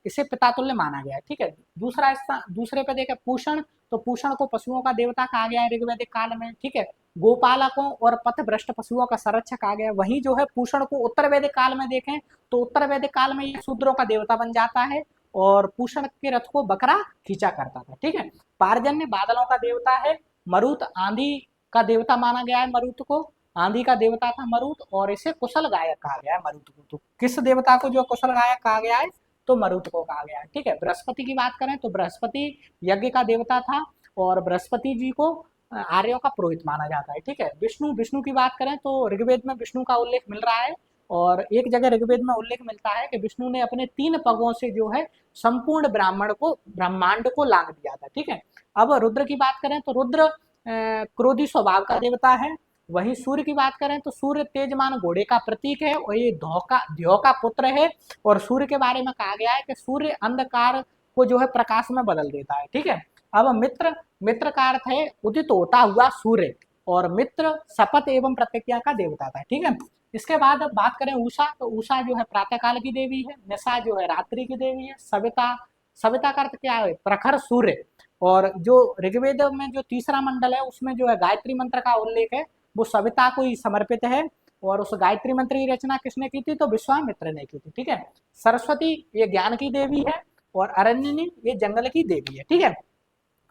इसे पितातुल्य माना गया है। ठीक है, दूसरे पे देखें पूषण, तो पूषण को पशुओं का देवता कहा गया है ऋग्वैदिक काल में। ठीक है, गोपालकों और पथभ्रष्ट पशुओं का संरक्षक कहा गया है। वहीं जो है पूषण को उत्तर वैदिक काल में देखें तो उत्तर वैदिक काल में ये शूद्रों का देवता बन जाता है। और पूषण के रथ को बकरा खींचा करता था। ठीक है। पारजन्य बादलों का देवता है। मरुत आंधी का देवता माना गया है। मरुत को आंधी का देवता था मरुत, और इसे कुशल गायक कहा गया है मरुत को। तो किस देवता को जो कुशल गायक कहा गया है? तो मरुत को कहा गया है। ठीक है। बृहस्पति की बात करें तो बृहस्पति यज्ञ का देवता था, और बृहस्पति जी को आर्यों का पुरोहित माना जाता है। ठीक है। विष्णु विष्णु की बात करें तो ऋग्वेद में विष्णु का उल्लेख मिल रहा है, और एक जगह ऋग्वेद में उल्लेख मिलता है कि विष्णु ने अपने 3 पगों से जो है संपूर्ण ब्रह्मांड को लांग दिया था। ठीक है। अब रुद्र की बात करें तो रुद्र क्रोधी स्वभाव का देवता है। वहीं सूर्य की बात करें तो सूर्य तेजमान घोड़े का प्रतीक है, और ये ध्यो का पुत्र है। और सूर्य के बारे में कहा गया है कि सूर्य अंधकार को जो है प्रकाश में बदल देता है। ठीक है। अब मित्र, मित्र का अर्थ है उदित होता हुआ सूर्य, और मित्र शपथ एवं प्रतिज्ञा का देवता था। ठीक है। इसके बाद अब बात करें उषा, तो उषा जो है प्रातःकाल की देवी है। निशा जो है रात्रि की देवी है। सविता, सविता का अर्थ क्या है? प्रखर सूर्य। और जो ऋग्वेद में जो तीसरा मंडल है उसमें जो है गायत्री मंत्र का उल्लेख है, वो सविता को ही समर्पित है। और उस गायत्री मंत्र की रचना किसने की थी? तो विश्वामित्र ने की थी। ठीक है। सरस्वती ये ज्ञान की देवी है, और अरण्यनी ये जंगल की देवी है। ठीक है।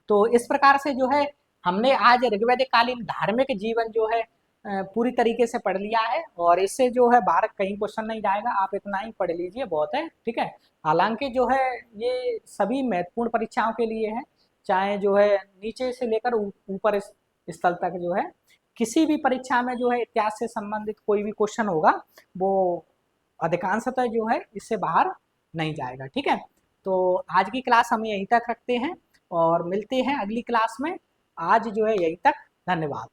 तो इस प्रकार से जो है हमने आज ऋग्वैदिक कालीन धार्मिक जीवन जो है पूरी तरीके से पढ़ लिया है, और इससे जो है बाहर कहीं क्वेश्चन नहीं जाएगा, आप इतना ही पढ़ लीजिए, बहुत है। ठीक है। हालांकि जो है ये सभी महत्वपूर्ण परीक्षाओं के लिए है, चाहे जो है नीचे से लेकर ऊपर स्थल तक जो है किसी भी परीक्षा में जो है इतिहास से संबंधित कोई भी क्वेश्चन होगा वो अधिकांशतः जो है इससे बाहर नहीं जाएगा। ठीक है। तो आज की क्लास हम यहीं तक रखते हैं, और मिलते हैं अगली क्लास में। आज जो है यहीं तक। धन्यवाद।